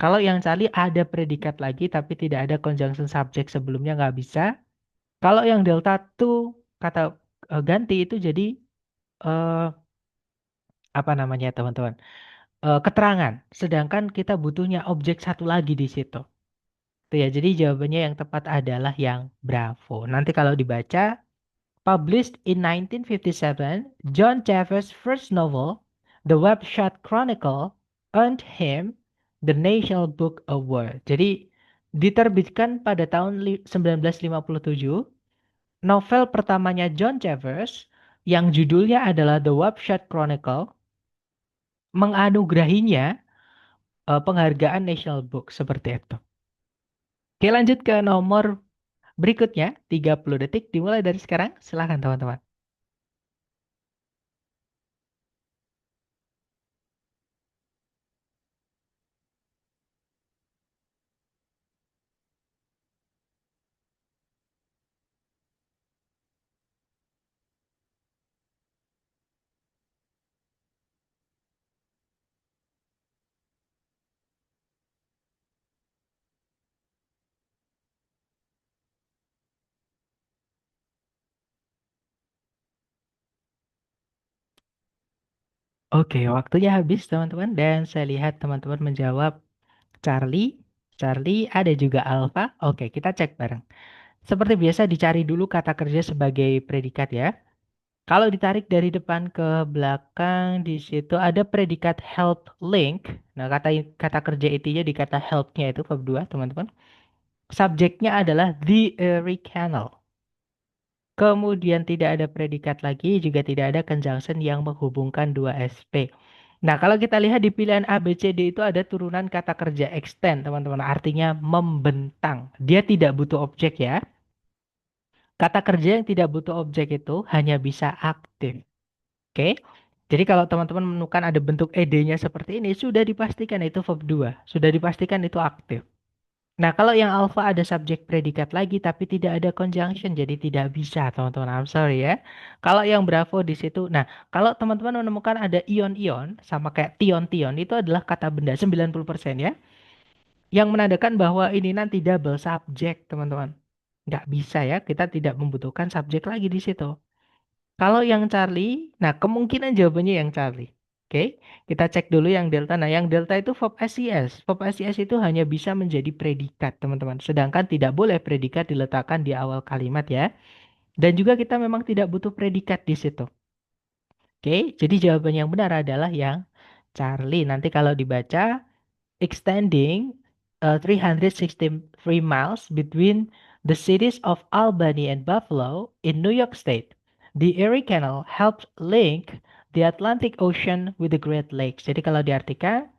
Kalau yang Charlie ada predikat lagi, tapi tidak ada conjunction subject sebelumnya, nggak bisa. Kalau yang delta tuh kata ganti itu jadi eh, apa namanya, teman-teman? Keterangan. Sedangkan kita butuhnya objek satu lagi di situ. Tuh ya, jadi jawabannya yang tepat adalah yang bravo. Nanti kalau dibaca, published in 1957, John Cheever's first novel, The Web Shot Chronicle, earned him the National Book Award. Jadi diterbitkan pada tahun 1957, novel pertamanya John Cheevers yang judulnya adalah The Web Shot Chronicle menganugerahinya penghargaan National Book seperti itu. Oke, lanjut ke nomor berikutnya, 30 detik dimulai dari sekarang. Silahkan teman-teman. Oke, waktunya habis teman-teman dan saya lihat teman-teman menjawab Charlie. Charlie ada juga Alpha. Oke, kita cek bareng. Seperti biasa dicari dulu kata kerja sebagai predikat ya. Kalau ditarik dari depan ke belakang di situ ada predikat help link. Nah, kata kata kerja intinya di kata help-nya itu verb 2, teman-teman. Subjeknya adalah the Erie Canal. Kemudian tidak ada predikat lagi, juga tidak ada conjunction yang menghubungkan dua SP. Nah, kalau kita lihat di pilihan A, B, C, D itu ada turunan kata kerja extend, teman-teman. Artinya membentang. Dia tidak butuh objek ya. Kata kerja yang tidak butuh objek itu hanya bisa aktif. Oke? Jadi kalau teman-teman menemukan ada bentuk ed-nya seperti ini, sudah dipastikan itu verb 2. Sudah dipastikan itu aktif. Nah, kalau yang alpha ada subjek predikat lagi tapi tidak ada conjunction, jadi tidak bisa, teman-teman. I'm sorry ya. Kalau yang Bravo di situ, nah, kalau teman-teman menemukan ada ion-ion sama kayak tion-tion, itu adalah kata benda 90% ya, yang menandakan bahwa ini nanti double subjek, teman-teman. Nggak bisa ya, kita tidak membutuhkan subjek lagi di situ. Kalau yang Charlie, nah kemungkinan jawabannya yang Charlie. Oke, kita cek dulu yang delta. Nah, yang delta itu verb SES. Verb SES itu hanya bisa menjadi predikat, teman-teman. Sedangkan tidak boleh predikat diletakkan di awal kalimat ya. Dan juga kita memang tidak butuh predikat di situ. Oke, jadi jawaban yang benar adalah yang Charlie. Nanti kalau dibaca, extending 363 miles between the cities of Albany and Buffalo in New York State. The Erie Canal helps link the Atlantic Ocean with the Great Lakes. Jadi kalau diartikan,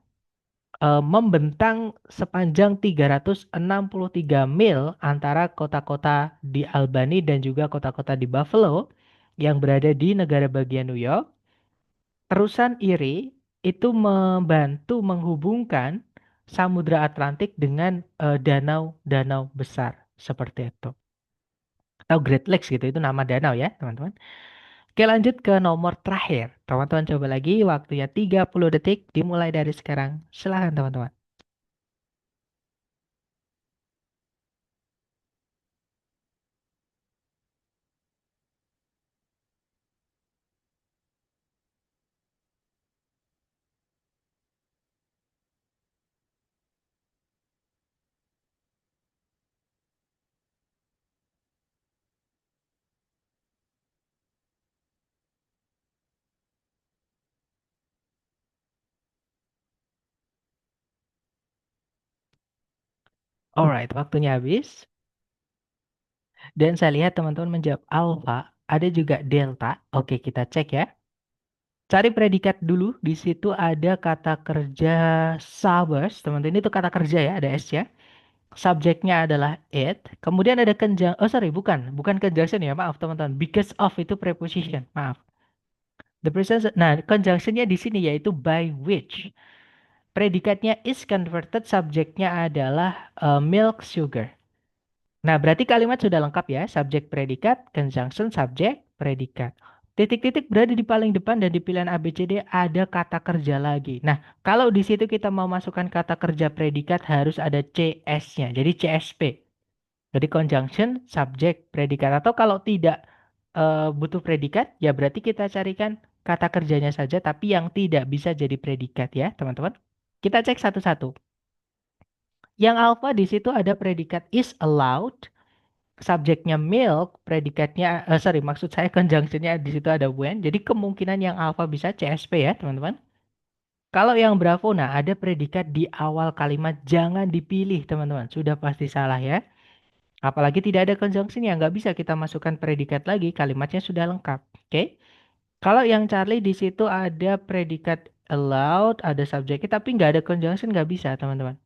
membentang sepanjang 363 mil antara kota-kota di Albany dan juga kota-kota di Buffalo yang berada di negara bagian New York. Terusan Erie itu membantu menghubungkan Samudra Atlantik dengan danau-danau besar seperti itu. Atau Great Lakes gitu, itu nama danau ya, teman-teman. Oke, lanjut ke nomor terakhir. Teman-teman coba lagi, waktunya 30 detik dimulai dari sekarang. Silahkan teman-teman. Alright, waktunya habis. Dan saya lihat teman-teman menjawab alpha, ada juga delta. Oke, kita cek ya. Cari predikat dulu. Di situ ada kata kerja subers. Teman-teman, itu kata kerja ya, ada S ya. Subjeknya adalah it. Kemudian ada oh sorry, bukan conjunction ya, maaf teman-teman. Because of itu preposition, maaf. The presence, nah conjunctionnya di sini yaitu by which. Predikatnya is converted, subjeknya adalah milk sugar. Nah, berarti kalimat sudah lengkap ya. Subjek predikat, conjunction subjek predikat. Titik-titik berada di paling depan dan di pilihan A, B, C, D ada kata kerja lagi. Nah, kalau di situ kita mau masukkan kata kerja predikat harus ada CS-nya. Jadi CSP. Jadi conjunction subjek predikat. Atau kalau tidak butuh predikat, ya berarti kita carikan kata kerjanya saja tapi yang tidak bisa jadi predikat ya, teman-teman. Kita cek satu-satu. Yang alpha di situ ada predikat is allowed, subjeknya milk, predikatnya, sorry, maksud saya conjunctionnya di situ ada when. Jadi kemungkinan yang alpha bisa CSP ya, teman-teman. Kalau yang bravo, nah ada predikat di awal kalimat, jangan dipilih, teman-teman. Sudah pasti salah ya. Apalagi tidak ada conjunction yang nggak bisa kita masukkan predikat lagi, kalimatnya sudah lengkap. Oke? Kalau yang Charlie di situ ada predikat allowed, ada subjeknya, tapi nggak ada conjunction, nggak bisa, teman-teman.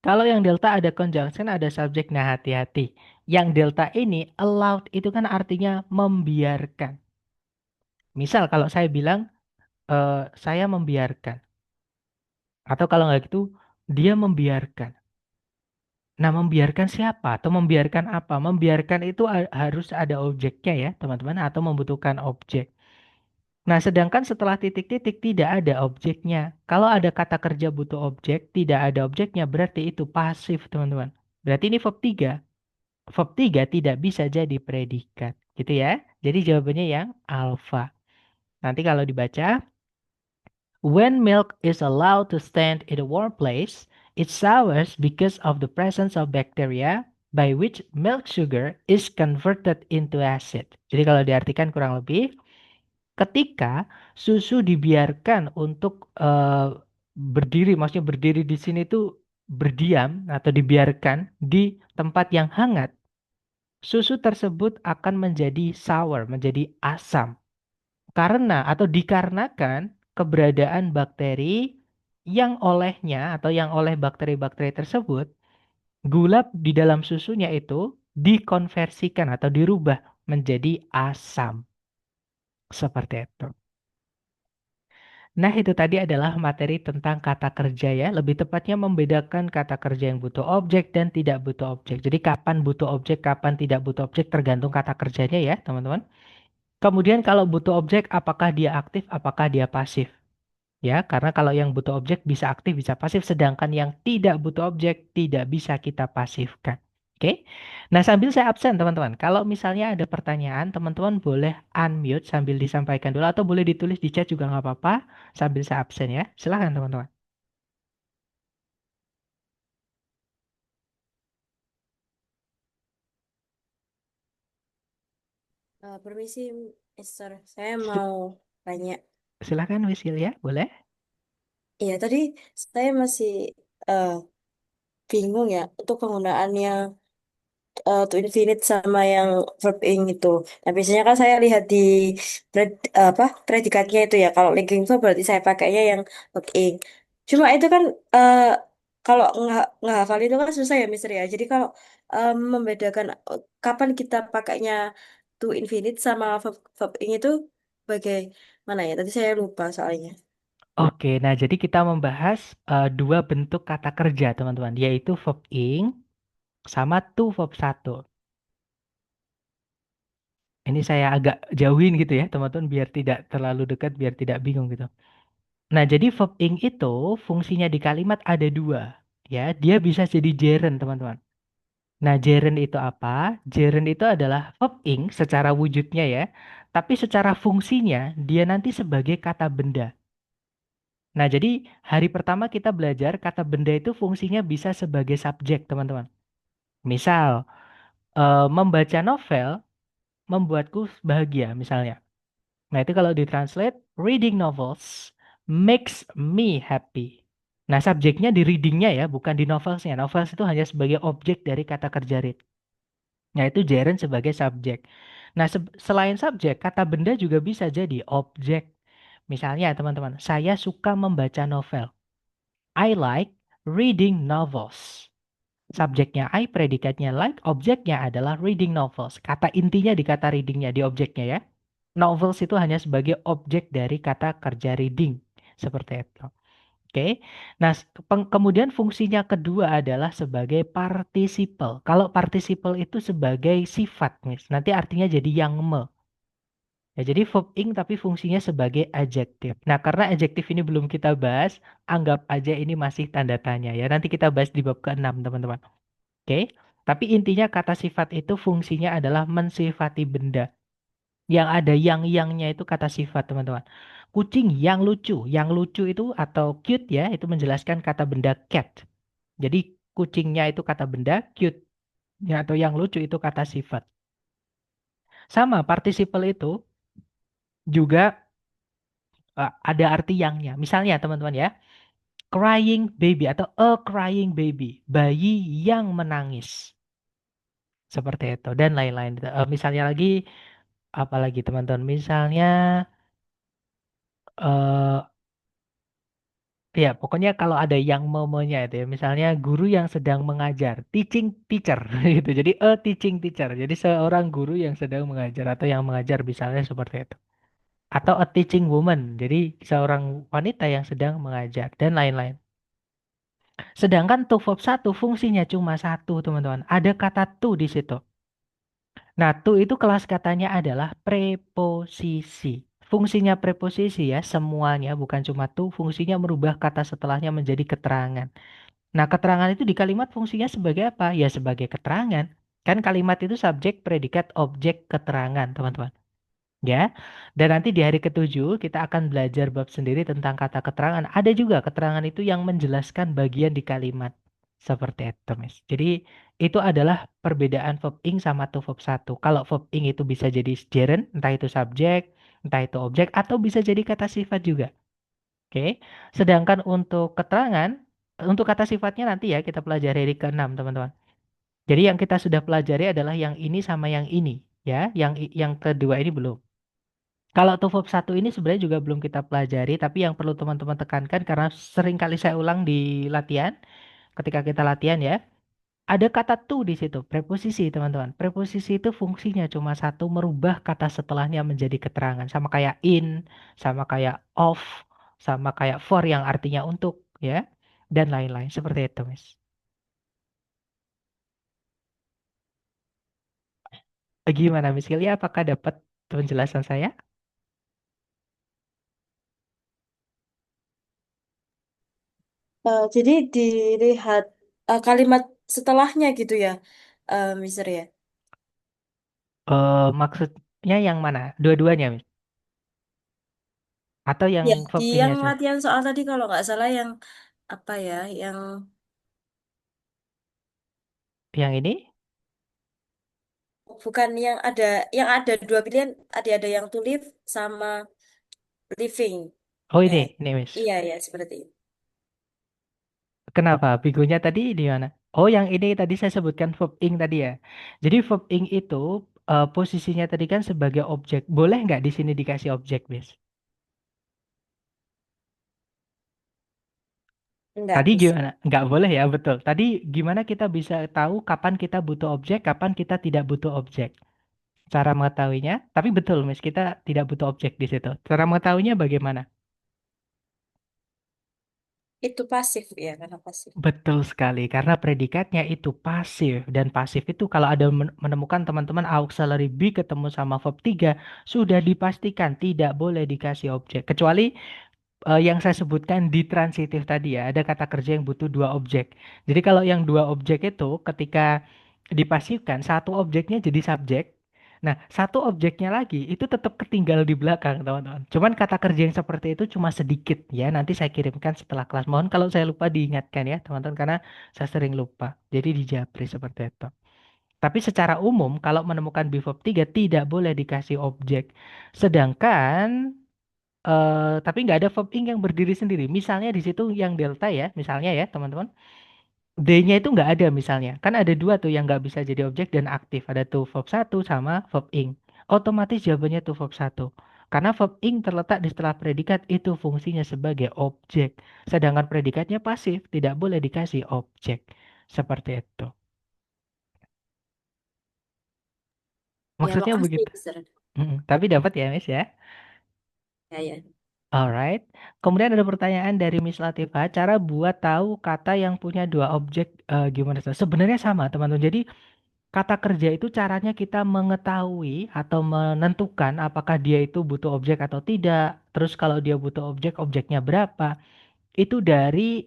Kalau yang delta ada conjunction, ada subjek. Nah, hati-hati. Yang delta ini allowed itu kan artinya membiarkan. Misal kalau saya bilang saya membiarkan, atau kalau nggak gitu dia membiarkan. Nah, membiarkan siapa atau membiarkan apa? Membiarkan itu harus ada objeknya ya, teman-teman, atau membutuhkan objek. Nah, sedangkan setelah titik-titik tidak ada objeknya. Kalau ada kata kerja butuh objek, tidak ada objeknya, berarti itu pasif, teman-teman. Berarti ini verb 3. Verb 3 tidak bisa jadi predikat. Gitu ya. Jadi jawabannya yang alfa. Nanti kalau dibaca, When milk is allowed to stand in a warm place, it sours because of the presence of bacteria by which milk sugar is converted into acid. Jadi kalau diartikan kurang lebih, ketika susu dibiarkan untuk berdiri, maksudnya berdiri di sini tuh berdiam atau dibiarkan di tempat yang hangat, susu tersebut akan menjadi sour, menjadi asam. Karena atau dikarenakan keberadaan bakteri yang olehnya atau yang oleh bakteri-bakteri tersebut, gula di dalam susunya itu dikonversikan atau dirubah menjadi asam. Seperti itu. Nah, itu tadi adalah materi tentang kata kerja ya. Lebih tepatnya membedakan kata kerja yang butuh objek dan tidak butuh objek. Jadi kapan butuh objek, kapan tidak butuh objek tergantung kata kerjanya ya, teman-teman. Kemudian kalau butuh objek, apakah dia aktif, apakah dia pasif? Ya, karena kalau yang butuh objek bisa aktif, bisa pasif, sedangkan yang tidak butuh objek tidak bisa kita pasifkan. Oke? Nah, sambil saya absen, teman-teman. Kalau misalnya ada pertanyaan, teman-teman boleh unmute sambil disampaikan dulu, atau boleh ditulis di chat juga nggak apa-apa, sambil saya absen ya. Silahkan, teman-teman. Permisi, Mister. Saya Si- mau tanya. Silahkan, Wisil ya, boleh? Iya, tadi saya masih eh, bingung ya untuk penggunaannya to infinite sama yang verb ing itu. Nah, biasanya kan saya lihat di apa predikatnya itu ya. Kalau linking verb berarti saya pakainya yang verb ing. Cuma itu kan kalau nggak hafal itu kan susah ya, Mister ya. Jadi kalau membedakan kapan kita pakainya to infinite sama verb ing itu bagaimana ya? Tadi saya lupa soalnya. Oke, nah jadi kita membahas dua bentuk kata kerja, teman-teman, yaitu verb ing sama to verb satu. Ini saya agak jauhin gitu ya, teman-teman, biar tidak terlalu dekat, biar tidak bingung gitu. Nah, jadi verb ing itu fungsinya di kalimat ada dua. Ya, dia bisa jadi gerund, teman-teman. Nah, gerund itu apa? Gerund itu adalah verb ing secara wujudnya ya, tapi secara fungsinya dia nanti sebagai kata benda. Nah, jadi hari pertama kita belajar kata benda itu fungsinya bisa sebagai subjek, teman-teman. Misal, membaca novel membuatku bahagia, misalnya. Nah, itu kalau ditranslate, reading novels makes me happy. Nah, subjeknya di readingnya ya, bukan di novelsnya. Novels itu hanya sebagai objek dari kata kerja read. Nah, itu gerund sebagai subjek. Nah, selain subjek, kata benda juga bisa jadi objek. Misalnya, teman-teman, saya suka membaca novel. I like reading novels. Subjeknya I, predikatnya like, objeknya adalah reading novels. Kata intinya di kata readingnya, di objeknya ya. Novels itu hanya sebagai objek dari kata kerja reading. Seperti itu. Oke. Nah, kemudian fungsinya kedua adalah sebagai participle. Kalau participle itu sebagai sifat, Miss. Nanti artinya jadi yang me. Ya, jadi verb ing tapi fungsinya sebagai adjektif. Nah, karena adjektif ini belum kita bahas, anggap aja ini masih tanda tanya ya. Nanti kita bahas di bab ke-6, teman-teman. Oke. Tapi intinya kata sifat itu fungsinya adalah mensifati benda. Yang ada yang-yangnya itu kata sifat, teman-teman. Kucing yang lucu. Yang lucu itu atau cute ya, itu menjelaskan kata benda cat. Jadi kucingnya itu kata benda, cute ya, atau yang lucu itu kata sifat. Sama, participle itu juga ada arti yangnya. Misalnya, teman-teman ya, crying baby atau a crying baby, bayi yang menangis. Seperti itu dan lain-lain. Misalnya lagi, apalagi teman-teman, misalnya eh ya, pokoknya kalau ada yang momennya itu ya, misalnya guru yang sedang mengajar, teaching teacher gitu. Jadi a teaching teacher. Jadi seorang guru yang sedang mengajar atau yang mengajar misalnya seperti itu. Atau a teaching woman. Jadi seorang wanita yang sedang mengajar dan lain-lain. Sedangkan to verb satu fungsinya cuma satu, teman-teman. Ada kata to di situ. Nah, to itu kelas katanya adalah preposisi. Fungsinya preposisi ya, semuanya bukan cuma to, fungsinya merubah kata setelahnya menjadi keterangan. Nah, keterangan itu di kalimat fungsinya sebagai apa? Ya, sebagai keterangan. Kan kalimat itu subjek, predikat, objek, keterangan, teman-teman. ya. Dan nanti di hari ketujuh kita akan belajar bab sendiri tentang kata keterangan. Ada juga keterangan itu yang menjelaskan bagian di kalimat. Seperti itu, Miss. Jadi itu adalah perbedaan verb ing sama tuh verb satu. Kalau verb ing itu bisa jadi gerund, entah itu subjek, entah itu objek, atau bisa jadi kata sifat juga. Oke. Sedangkan untuk keterangan, untuk kata sifatnya nanti ya kita pelajari di keenam, teman-teman. Jadi yang kita sudah pelajari adalah yang ini sama yang ini, ya. Yang kedua ini belum. Kalau to verb satu ini sebenarnya juga belum kita pelajari, tapi yang perlu teman-teman tekankan karena sering kali saya ulang di latihan, ketika kita latihan ya, ada kata to di situ, preposisi teman-teman. Preposisi itu fungsinya cuma satu, merubah kata setelahnya menjadi keterangan, sama kayak in, sama kayak of, sama kayak for yang artinya untuk, ya, dan lain-lain seperti itu, Miss. Gimana, Miss Hilya? Apakah dapat penjelasan saya? Jadi dilihat kalimat setelahnya gitu ya, Mister ya. Maksudnya yang mana? Dua-duanya, Miss? Atau yang Ya, di verb ini yang aja? latihan soal tadi kalau nggak salah yang apa ya, yang Yang ini? bukan yang ada dua pilihan, ada yang to live sama living. Oh Ya, ini, Miss. iya ya seperti itu. Kenapa? Bigunya tadi di mana? Oh, yang ini tadi saya sebutkan verb ing tadi ya. Jadi verb ing itu posisinya tadi kan sebagai objek. Boleh nggak di sini dikasih objek, Miss? Enggak Tadi bisa. gimana? Nggak boleh ya, betul. Tadi gimana kita bisa tahu kapan kita butuh objek, kapan kita tidak butuh objek? Cara mengetahuinya, tapi betul, Miss, kita tidak butuh objek di situ. Cara mengetahuinya bagaimana? Itu pasif ya, karena pasif. Betul sekali, karena predikatnya itu pasif. Dan pasif itu kalau ada menemukan teman-teman auxiliary be ketemu sama verb 3, sudah dipastikan tidak boleh dikasih objek. Kecuali yang saya sebutkan di transitif tadi ya, ada kata kerja yang butuh dua objek. Jadi kalau yang dua objek itu ketika dipasifkan, satu objeknya jadi subjek. Nah, satu objeknya lagi itu tetap ketinggal di belakang, teman-teman. Cuman kata kerja yang seperti itu cuma sedikit ya. Nanti saya kirimkan setelah kelas. Mohon kalau saya lupa diingatkan ya, teman-teman, karena saya sering lupa. Jadi dijapri seperti itu. Tapi secara umum, kalau menemukan before 3 tidak boleh dikasih objek. Sedangkan tapi nggak ada verb ing yang berdiri sendiri. Misalnya di situ yang delta ya, misalnya ya teman-teman. D-nya itu nggak ada misalnya. Kan ada dua tuh yang nggak bisa jadi objek dan aktif. Ada tuh verb satu sama verb ing. Otomatis jawabannya tuh verb satu. Karena verb ing terletak di setelah predikat itu fungsinya sebagai objek. Sedangkan predikatnya pasif, tidak boleh dikasih objek. Seperti itu. Ya, Maksudnya makasih, begitu. Mister. Tapi dapat ya, Miss ya. Ya, ya. Alright. Kemudian ada pertanyaan dari Miss Latifah, cara buat tahu kata yang punya dua objek gimana? Sebenarnya sama, teman-teman. Jadi kata kerja itu caranya kita mengetahui atau menentukan apakah dia itu butuh objek atau tidak. Terus kalau dia butuh objek, objeknya berapa? Itu dari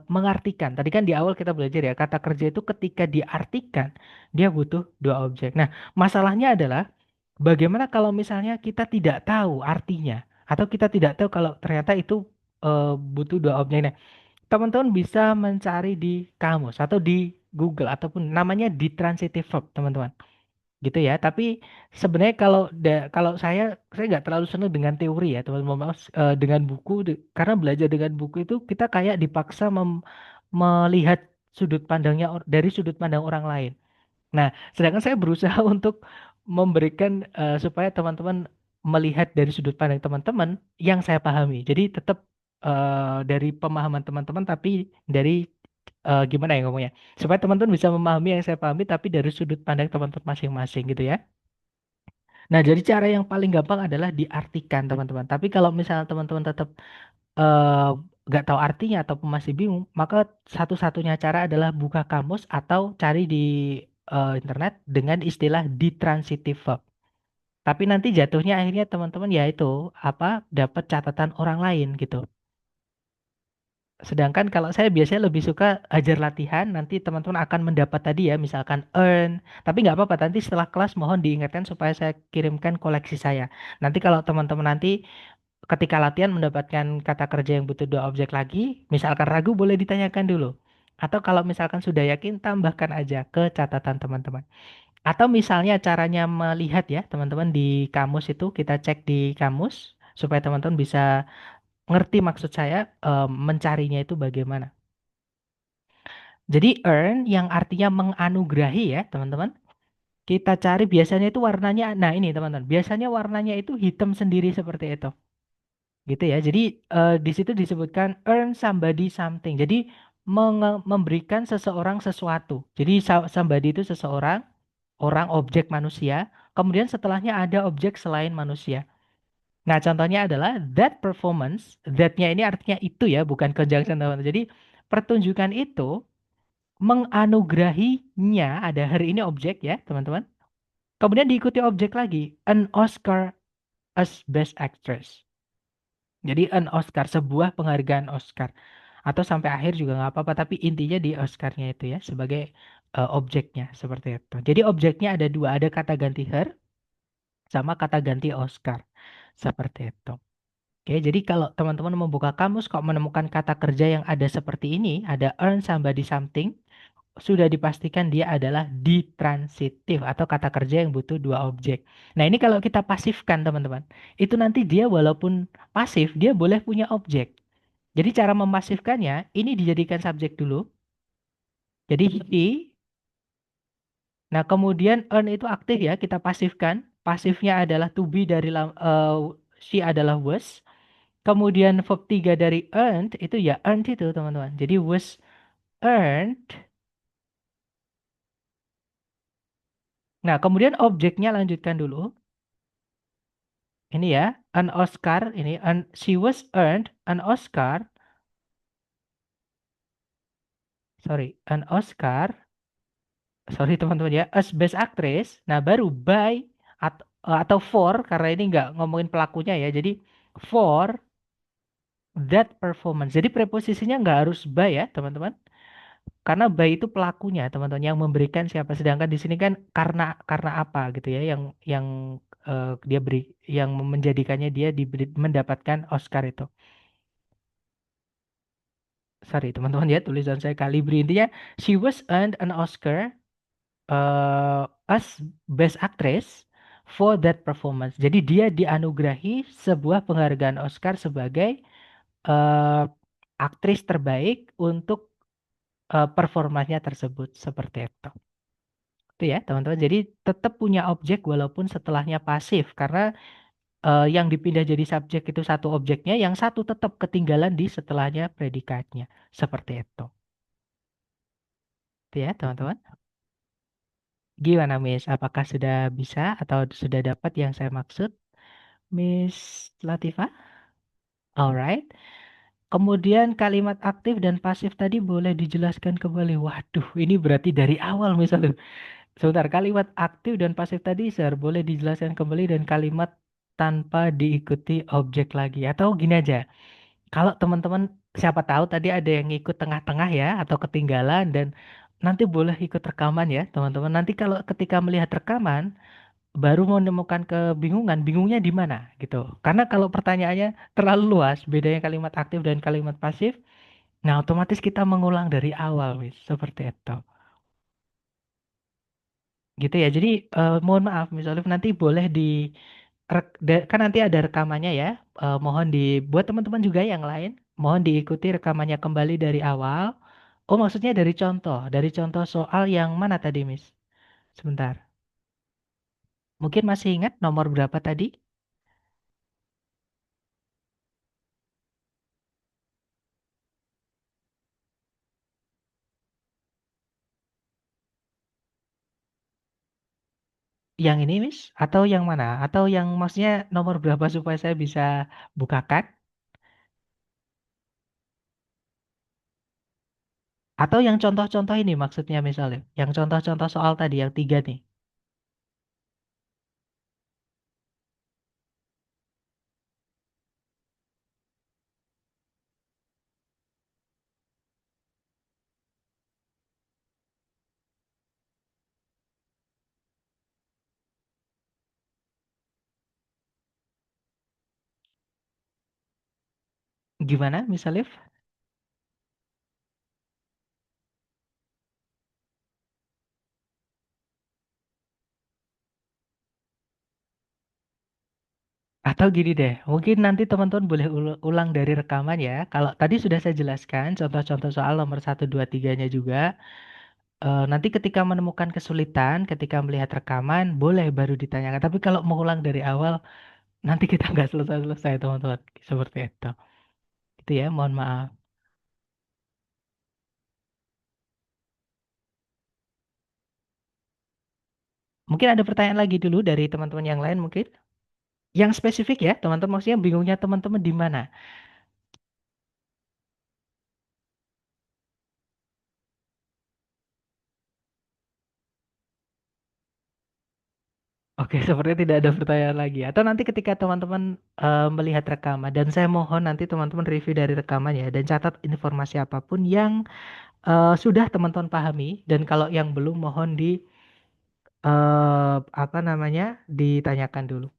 mengartikan. Tadi kan di awal kita belajar ya, kata kerja itu ketika diartikan, dia butuh dua objek. Nah, masalahnya adalah bagaimana kalau misalnya kita tidak tahu artinya, atau kita tidak tahu kalau ternyata itu butuh dua objek. Nah, teman-teman bisa mencari di kamus atau di Google ataupun namanya di transitive verb, teman-teman, gitu ya. Tapi sebenarnya kalau saya nggak terlalu senang dengan teori ya, teman-teman. Dengan buku, karena belajar dengan buku itu kita kayak dipaksa melihat sudut pandangnya dari sudut pandang orang lain. Nah, sedangkan saya berusaha untuk memberikan supaya teman-teman melihat dari sudut pandang teman-teman yang saya pahami. Jadi tetap dari pemahaman teman-teman, tapi dari gimana ya ngomongnya, supaya teman-teman bisa memahami yang saya pahami, tapi dari sudut pandang teman-teman masing-masing gitu ya. Nah, jadi cara yang paling gampang adalah diartikan teman-teman. Tapi kalau misalnya teman-teman tetap eh, nggak tahu artinya ataupun masih bingung, maka satu-satunya cara adalah buka kamus atau cari di internet dengan istilah ditransitive verb. Tapi nanti jatuhnya akhirnya teman-teman ya itu apa dapat catatan orang lain gitu. Sedangkan kalau saya biasanya lebih suka ajar latihan, nanti teman-teman akan mendapat tadi ya, misalkan earn. Tapi nggak apa-apa, nanti setelah kelas mohon diingatkan supaya saya kirimkan koleksi saya. Nanti kalau teman-teman nanti ketika latihan mendapatkan kata kerja yang butuh dua objek lagi, misalkan ragu boleh ditanyakan dulu. Atau kalau misalkan sudah yakin, tambahkan aja ke catatan teman-teman. Atau misalnya caranya melihat ya, teman-teman di kamus itu kita cek di kamus supaya teman-teman bisa ngerti maksud saya mencarinya itu bagaimana. Jadi earn yang artinya menganugerahi ya, teman-teman. Kita cari biasanya itu warnanya, nah ini teman-teman, biasanya warnanya itu hitam sendiri seperti itu. Gitu ya. Jadi di situ disebutkan earn somebody something. Jadi memberikan seseorang sesuatu. Jadi somebody itu seseorang, orang, objek manusia. Kemudian setelahnya ada objek selain manusia. Nah, contohnya adalah that performance. That-nya ini artinya itu ya, bukan conjunction teman-teman. Jadi pertunjukan itu menganugerahinya, ada hari ini objek ya, teman-teman. Kemudian diikuti objek lagi, an Oscar as Best Actress. Jadi an Oscar, sebuah penghargaan Oscar. Atau sampai akhir juga nggak apa-apa, tapi intinya di Oscarnya itu ya, sebagai objeknya, seperti itu. Jadi objeknya ada dua, ada kata ganti her, sama kata ganti Oscar. Seperti itu. Oke, jadi kalau teman-teman membuka kamus, kok menemukan kata kerja yang ada seperti ini, ada earn somebody something, sudah dipastikan dia adalah ditransitif atau kata kerja yang butuh dua objek. Nah, ini kalau kita pasifkan, teman-teman, itu nanti dia walaupun pasif, dia boleh punya objek. Jadi cara memasifkannya, ini dijadikan subjek dulu. Jadi he, nah kemudian earn itu aktif ya, kita pasifkan. Pasifnya adalah to be dari she adalah was. Kemudian verb 3 dari earned itu ya earned itu teman-teman. Jadi was earned. Nah, kemudian objeknya lanjutkan dulu. Ini ya, an Oscar ini she was earned an Oscar, sorry, an Oscar, sorry teman-teman ya, as best actress. Nah, baru by atau for karena ini nggak ngomongin pelakunya ya. Jadi for that performance. Jadi preposisinya nggak harus by ya, teman-teman. Karena by itu pelakunya, teman-teman, yang memberikan siapa. Sedangkan di sini kan karena apa gitu ya, yang dia beri, yang menjadikannya dia mendapatkan Oscar itu. Sorry teman-teman ya, tulisan saya Kalibri, intinya she was earned an Oscar as best actress for that performance. Jadi dia dianugerahi sebuah penghargaan Oscar sebagai uh, aktris terbaik untuk performanya tersebut, seperti itu. Itu ya teman-teman. Jadi tetap punya objek walaupun setelahnya pasif, karena yang dipindah jadi subjek itu satu objeknya, yang satu tetap ketinggalan di setelahnya predikatnya, seperti itu. Itu ya teman-teman. Gimana, Miss? Apakah sudah bisa atau sudah dapat yang saya maksud, Miss Latifah? Alright. Kemudian kalimat aktif dan pasif tadi boleh dijelaskan kembali. Waduh, ini berarti dari awal misalnya. Sebentar, kalimat aktif dan pasif tadi, Sir, boleh dijelaskan kembali dan kalimat tanpa diikuti objek lagi. Atau gini aja, kalau teman-teman siapa tahu tadi ada yang ikut tengah-tengah ya atau ketinggalan dan nanti boleh ikut rekaman ya, teman-teman. Nanti kalau ketika melihat rekaman baru menemukan kebingungan, bingungnya di mana gitu. Karena kalau pertanyaannya terlalu luas, bedanya kalimat aktif dan kalimat pasif, nah otomatis kita mengulang dari awal, wis, seperti itu. Gitu ya. Jadi mohon maaf, misalnya nanti boleh di kan nanti ada rekamannya ya. Mohon buat teman-teman juga yang lain, mohon diikuti rekamannya kembali dari awal. Oh, maksudnya dari contoh soal yang mana tadi, Miss? Sebentar. Mungkin masih ingat nomor berapa tadi? Yang ini, Miss? Atau yang mana? Atau yang maksudnya nomor berapa supaya saya bisa bukakan? Atau yang contoh-contoh ini maksudnya misalnya? Yang contoh-contoh soal tadi, yang tiga nih. Gimana, Miss Alif? Atau gini deh, mungkin nanti teman-teman boleh ulang dari rekaman ya. Kalau tadi sudah saya jelaskan contoh-contoh soal nomor satu 2 3-nya juga. Nanti ketika menemukan kesulitan, ketika melihat rekaman, boleh baru ditanyakan. Tapi kalau mau ulang dari awal, nanti kita nggak selesai-selesai, teman-teman. Seperti itu. Itu ya, mohon maaf. Mungkin ada pertanyaan lagi dulu dari teman-teman yang lain mungkin. Yang spesifik ya, teman-teman. Maksudnya bingungnya teman-teman di mana? Oke, sepertinya tidak ada pertanyaan lagi. Atau nanti ketika teman-teman melihat rekaman, dan saya mohon nanti teman-teman review dari rekaman ya, dan catat informasi apapun yang sudah teman-teman pahami, dan kalau yang belum mohon di apa namanya ditanyakan dulu.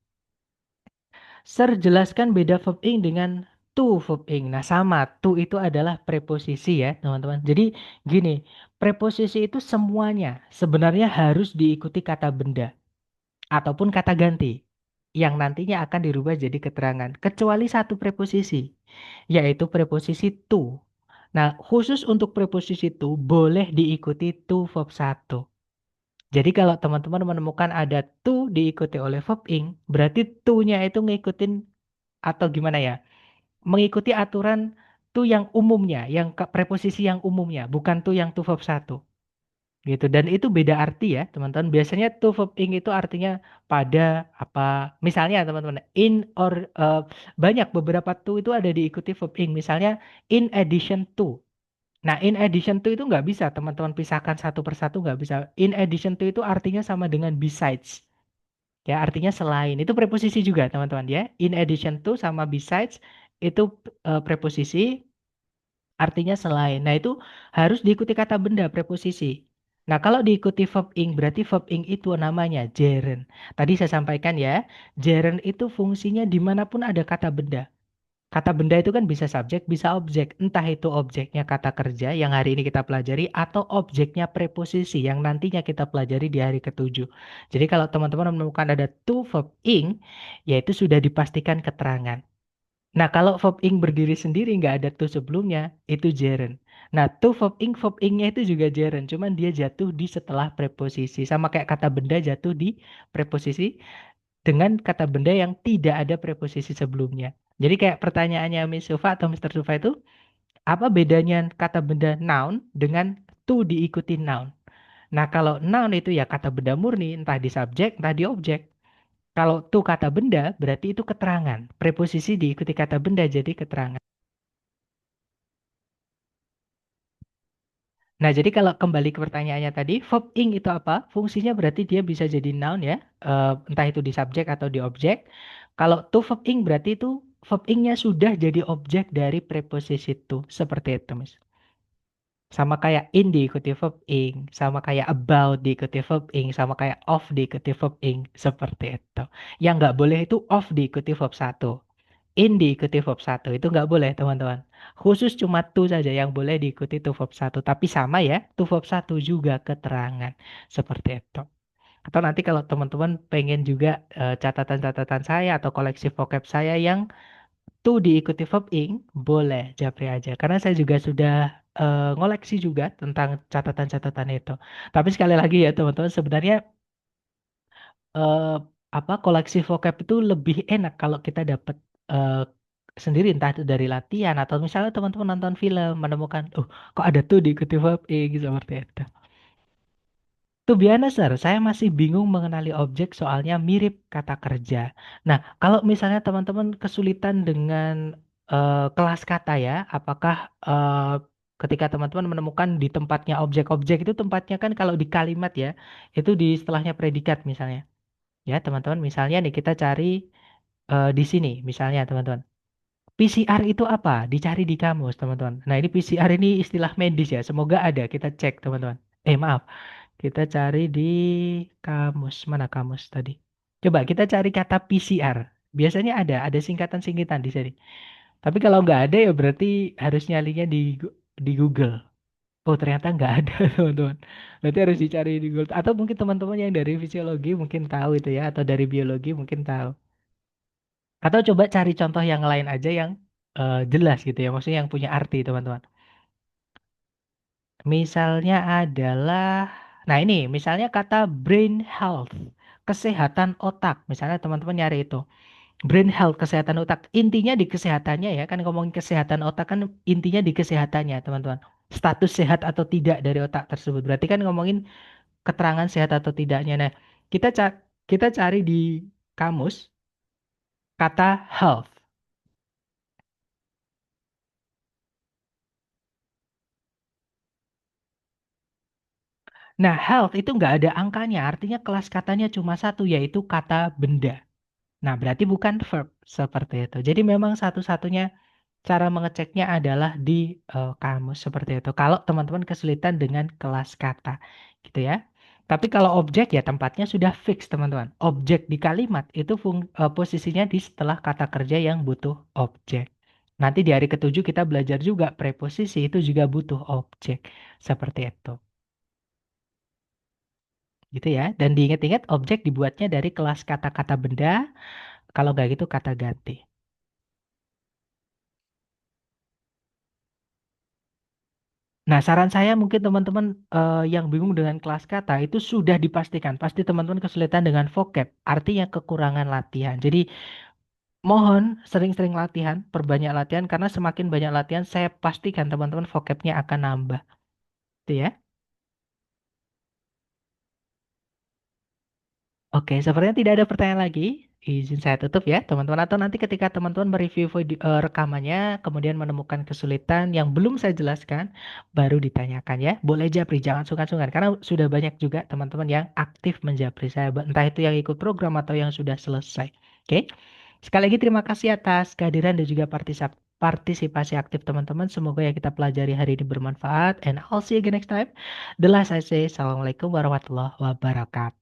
Sir, jelaskan beda verb ing dengan to verb ing. Nah, sama. To itu adalah preposisi ya, teman-teman. Jadi gini, preposisi itu semuanya sebenarnya harus diikuti kata benda ataupun kata ganti yang nantinya akan dirubah jadi keterangan, kecuali satu preposisi, yaitu preposisi to. Nah, khusus untuk preposisi to boleh diikuti to verb satu. Jadi kalau teman-teman menemukan ada to diikuti oleh verb ing, berarti to-nya itu ngikutin atau gimana ya? Mengikuti aturan to yang umumnya, yang preposisi yang umumnya, bukan to yang to verb satu. Gitu. Dan itu beda arti ya, teman-teman. Biasanya to verb ing itu artinya pada apa? Misalnya teman-teman, in or banyak beberapa to itu ada diikuti verb ing. Misalnya in addition to. Nah, in addition to itu nggak bisa teman-teman pisahkan satu persatu nggak bisa. In addition to itu artinya sama dengan besides. Ya, artinya selain. Itu preposisi juga teman-teman ya. In addition to sama besides itu preposisi artinya selain. Nah, itu harus diikuti kata benda preposisi. Nah, kalau diikuti verb ing berarti verb ing itu namanya gerund. Tadi saya sampaikan ya, gerund itu fungsinya dimanapun ada kata benda. Kata benda itu kan bisa subjek, bisa objek. Entah itu objeknya kata kerja yang hari ini kita pelajari atau objeknya preposisi yang nantinya kita pelajari di hari ketujuh. Jadi kalau teman-teman menemukan ada to verb ing, yaitu sudah dipastikan keterangan. Nah, kalau verb ing berdiri sendiri nggak ada to sebelumnya, itu gerund. Nah, to verb ing-nya itu juga gerund, cuman dia jatuh di setelah preposisi. Sama kayak kata benda jatuh di preposisi dengan kata benda yang tidak ada preposisi sebelumnya. Jadi kayak pertanyaannya Miss Sufa atau Mr. Sufa itu, apa bedanya kata benda noun dengan to diikuti noun? Nah, kalau noun itu ya kata benda murni, entah di subjek, entah di objek. Kalau to kata benda, berarti itu keterangan. Preposisi diikuti kata benda jadi keterangan. Nah, jadi kalau kembali ke pertanyaannya tadi, verb ing itu apa? Fungsinya berarti dia bisa jadi noun ya, entah itu di subjek atau di objek. Kalau to verb ing berarti itu verb ing-nya sudah jadi objek dari preposisi to, seperti itu, Mas. Sama kayak in diikuti verb ing, sama kayak about diikuti verb ing, sama kayak of diikuti verb ing, seperti itu. Yang nggak boleh itu of diikuti verb satu. In diikuti verb satu itu nggak boleh teman-teman. Khusus cuma to saja yang boleh diikuti to verb satu. Tapi sama ya, to verb satu juga keterangan. Seperti itu. Atau nanti kalau teman-teman pengen juga catatan-catatan saya atau koleksi vocab saya yang to diikuti verb ing, boleh japri aja. Karena saya juga sudah ngoleksi juga tentang catatan-catatan itu. Tapi sekali lagi ya teman-teman, sebenarnya eh, apa koleksi vocab itu lebih enak kalau kita dapat eh, sendiri entah itu dari latihan atau misalnya teman-teman nonton film menemukan kok ada tuh diikuti verb ing seperti itu. Tuh biasa sir, saya masih bingung mengenali objek soalnya mirip kata kerja. Nah, kalau misalnya teman-teman kesulitan dengan kelas kata ya, apakah ketika teman-teman menemukan di tempatnya objek-objek itu tempatnya kan kalau di kalimat ya, itu di setelahnya predikat misalnya. Ya, teman-teman, misalnya nih kita cari di sini, misalnya teman-teman. PCR itu apa? Dicari di kamus, teman-teman. Nah, ini PCR ini istilah medis ya. Semoga ada. Kita cek, teman-teman. Maaf. Kita cari di kamus. Mana kamus tadi? Coba kita cari kata PCR. Biasanya ada singkatan-singkatan di sini. Tapi kalau nggak ada ya berarti harus nyalinya di Google. Oh ternyata nggak ada teman-teman. Berarti harus dicari di Google. Atau mungkin teman-teman yang dari fisiologi mungkin tahu itu ya. Atau dari biologi mungkin tahu. Atau coba cari contoh yang lain aja yang jelas gitu ya. Maksudnya yang punya arti teman-teman. Misalnya adalah, nah ini misalnya kata brain health, kesehatan otak. Misalnya teman-teman nyari itu. Brain health, kesehatan otak. Intinya di kesehatannya ya, kan ngomongin kesehatan otak kan intinya di kesehatannya teman-teman. Status sehat atau tidak dari otak tersebut. Berarti kan ngomongin keterangan sehat atau tidaknya. Nah, kita kita cari di kamus kata health. Nah, health itu nggak ada angkanya, artinya kelas katanya cuma satu, yaitu kata benda. Nah, berarti bukan verb seperti itu. Jadi memang satu-satunya cara mengeceknya adalah di kamus seperti itu. Kalau teman-teman kesulitan dengan kelas kata, gitu ya. Tapi kalau objek ya tempatnya sudah fix, teman-teman. Objek di kalimat itu posisinya di setelah kata kerja yang butuh objek. Nanti di hari ketujuh kita belajar juga preposisi itu juga butuh objek. Seperti itu. Gitu ya. Dan diingat-ingat objek dibuatnya dari kelas kata-kata benda. Kalau nggak gitu kata ganti. Nah, saran saya mungkin teman-teman yang bingung dengan kelas kata itu sudah dipastikan. Pasti teman-teman kesulitan dengan vocab, artinya kekurangan latihan. Jadi, mohon sering-sering latihan, perbanyak latihan, karena semakin banyak latihan, saya pastikan teman-teman vocabnya akan nambah. Itu ya. Oke, sepertinya tidak ada pertanyaan lagi. Izin saya tutup ya, teman-teman. Atau nanti ketika teman-teman mereview rekamannya, kemudian menemukan kesulitan yang belum saya jelaskan, baru ditanyakan ya. Boleh japri, jangan sungkan-sungkan. Karena sudah banyak juga teman-teman yang aktif menjapri saya. Entah itu yang ikut program atau yang sudah selesai. Oke. Sekali lagi terima kasih atas kehadiran dan juga partisipasi aktif teman-teman. Semoga yang kita pelajari hari ini bermanfaat. And I'll see you again next time. The last I say, Assalamualaikum warahmatullahi wabarakatuh.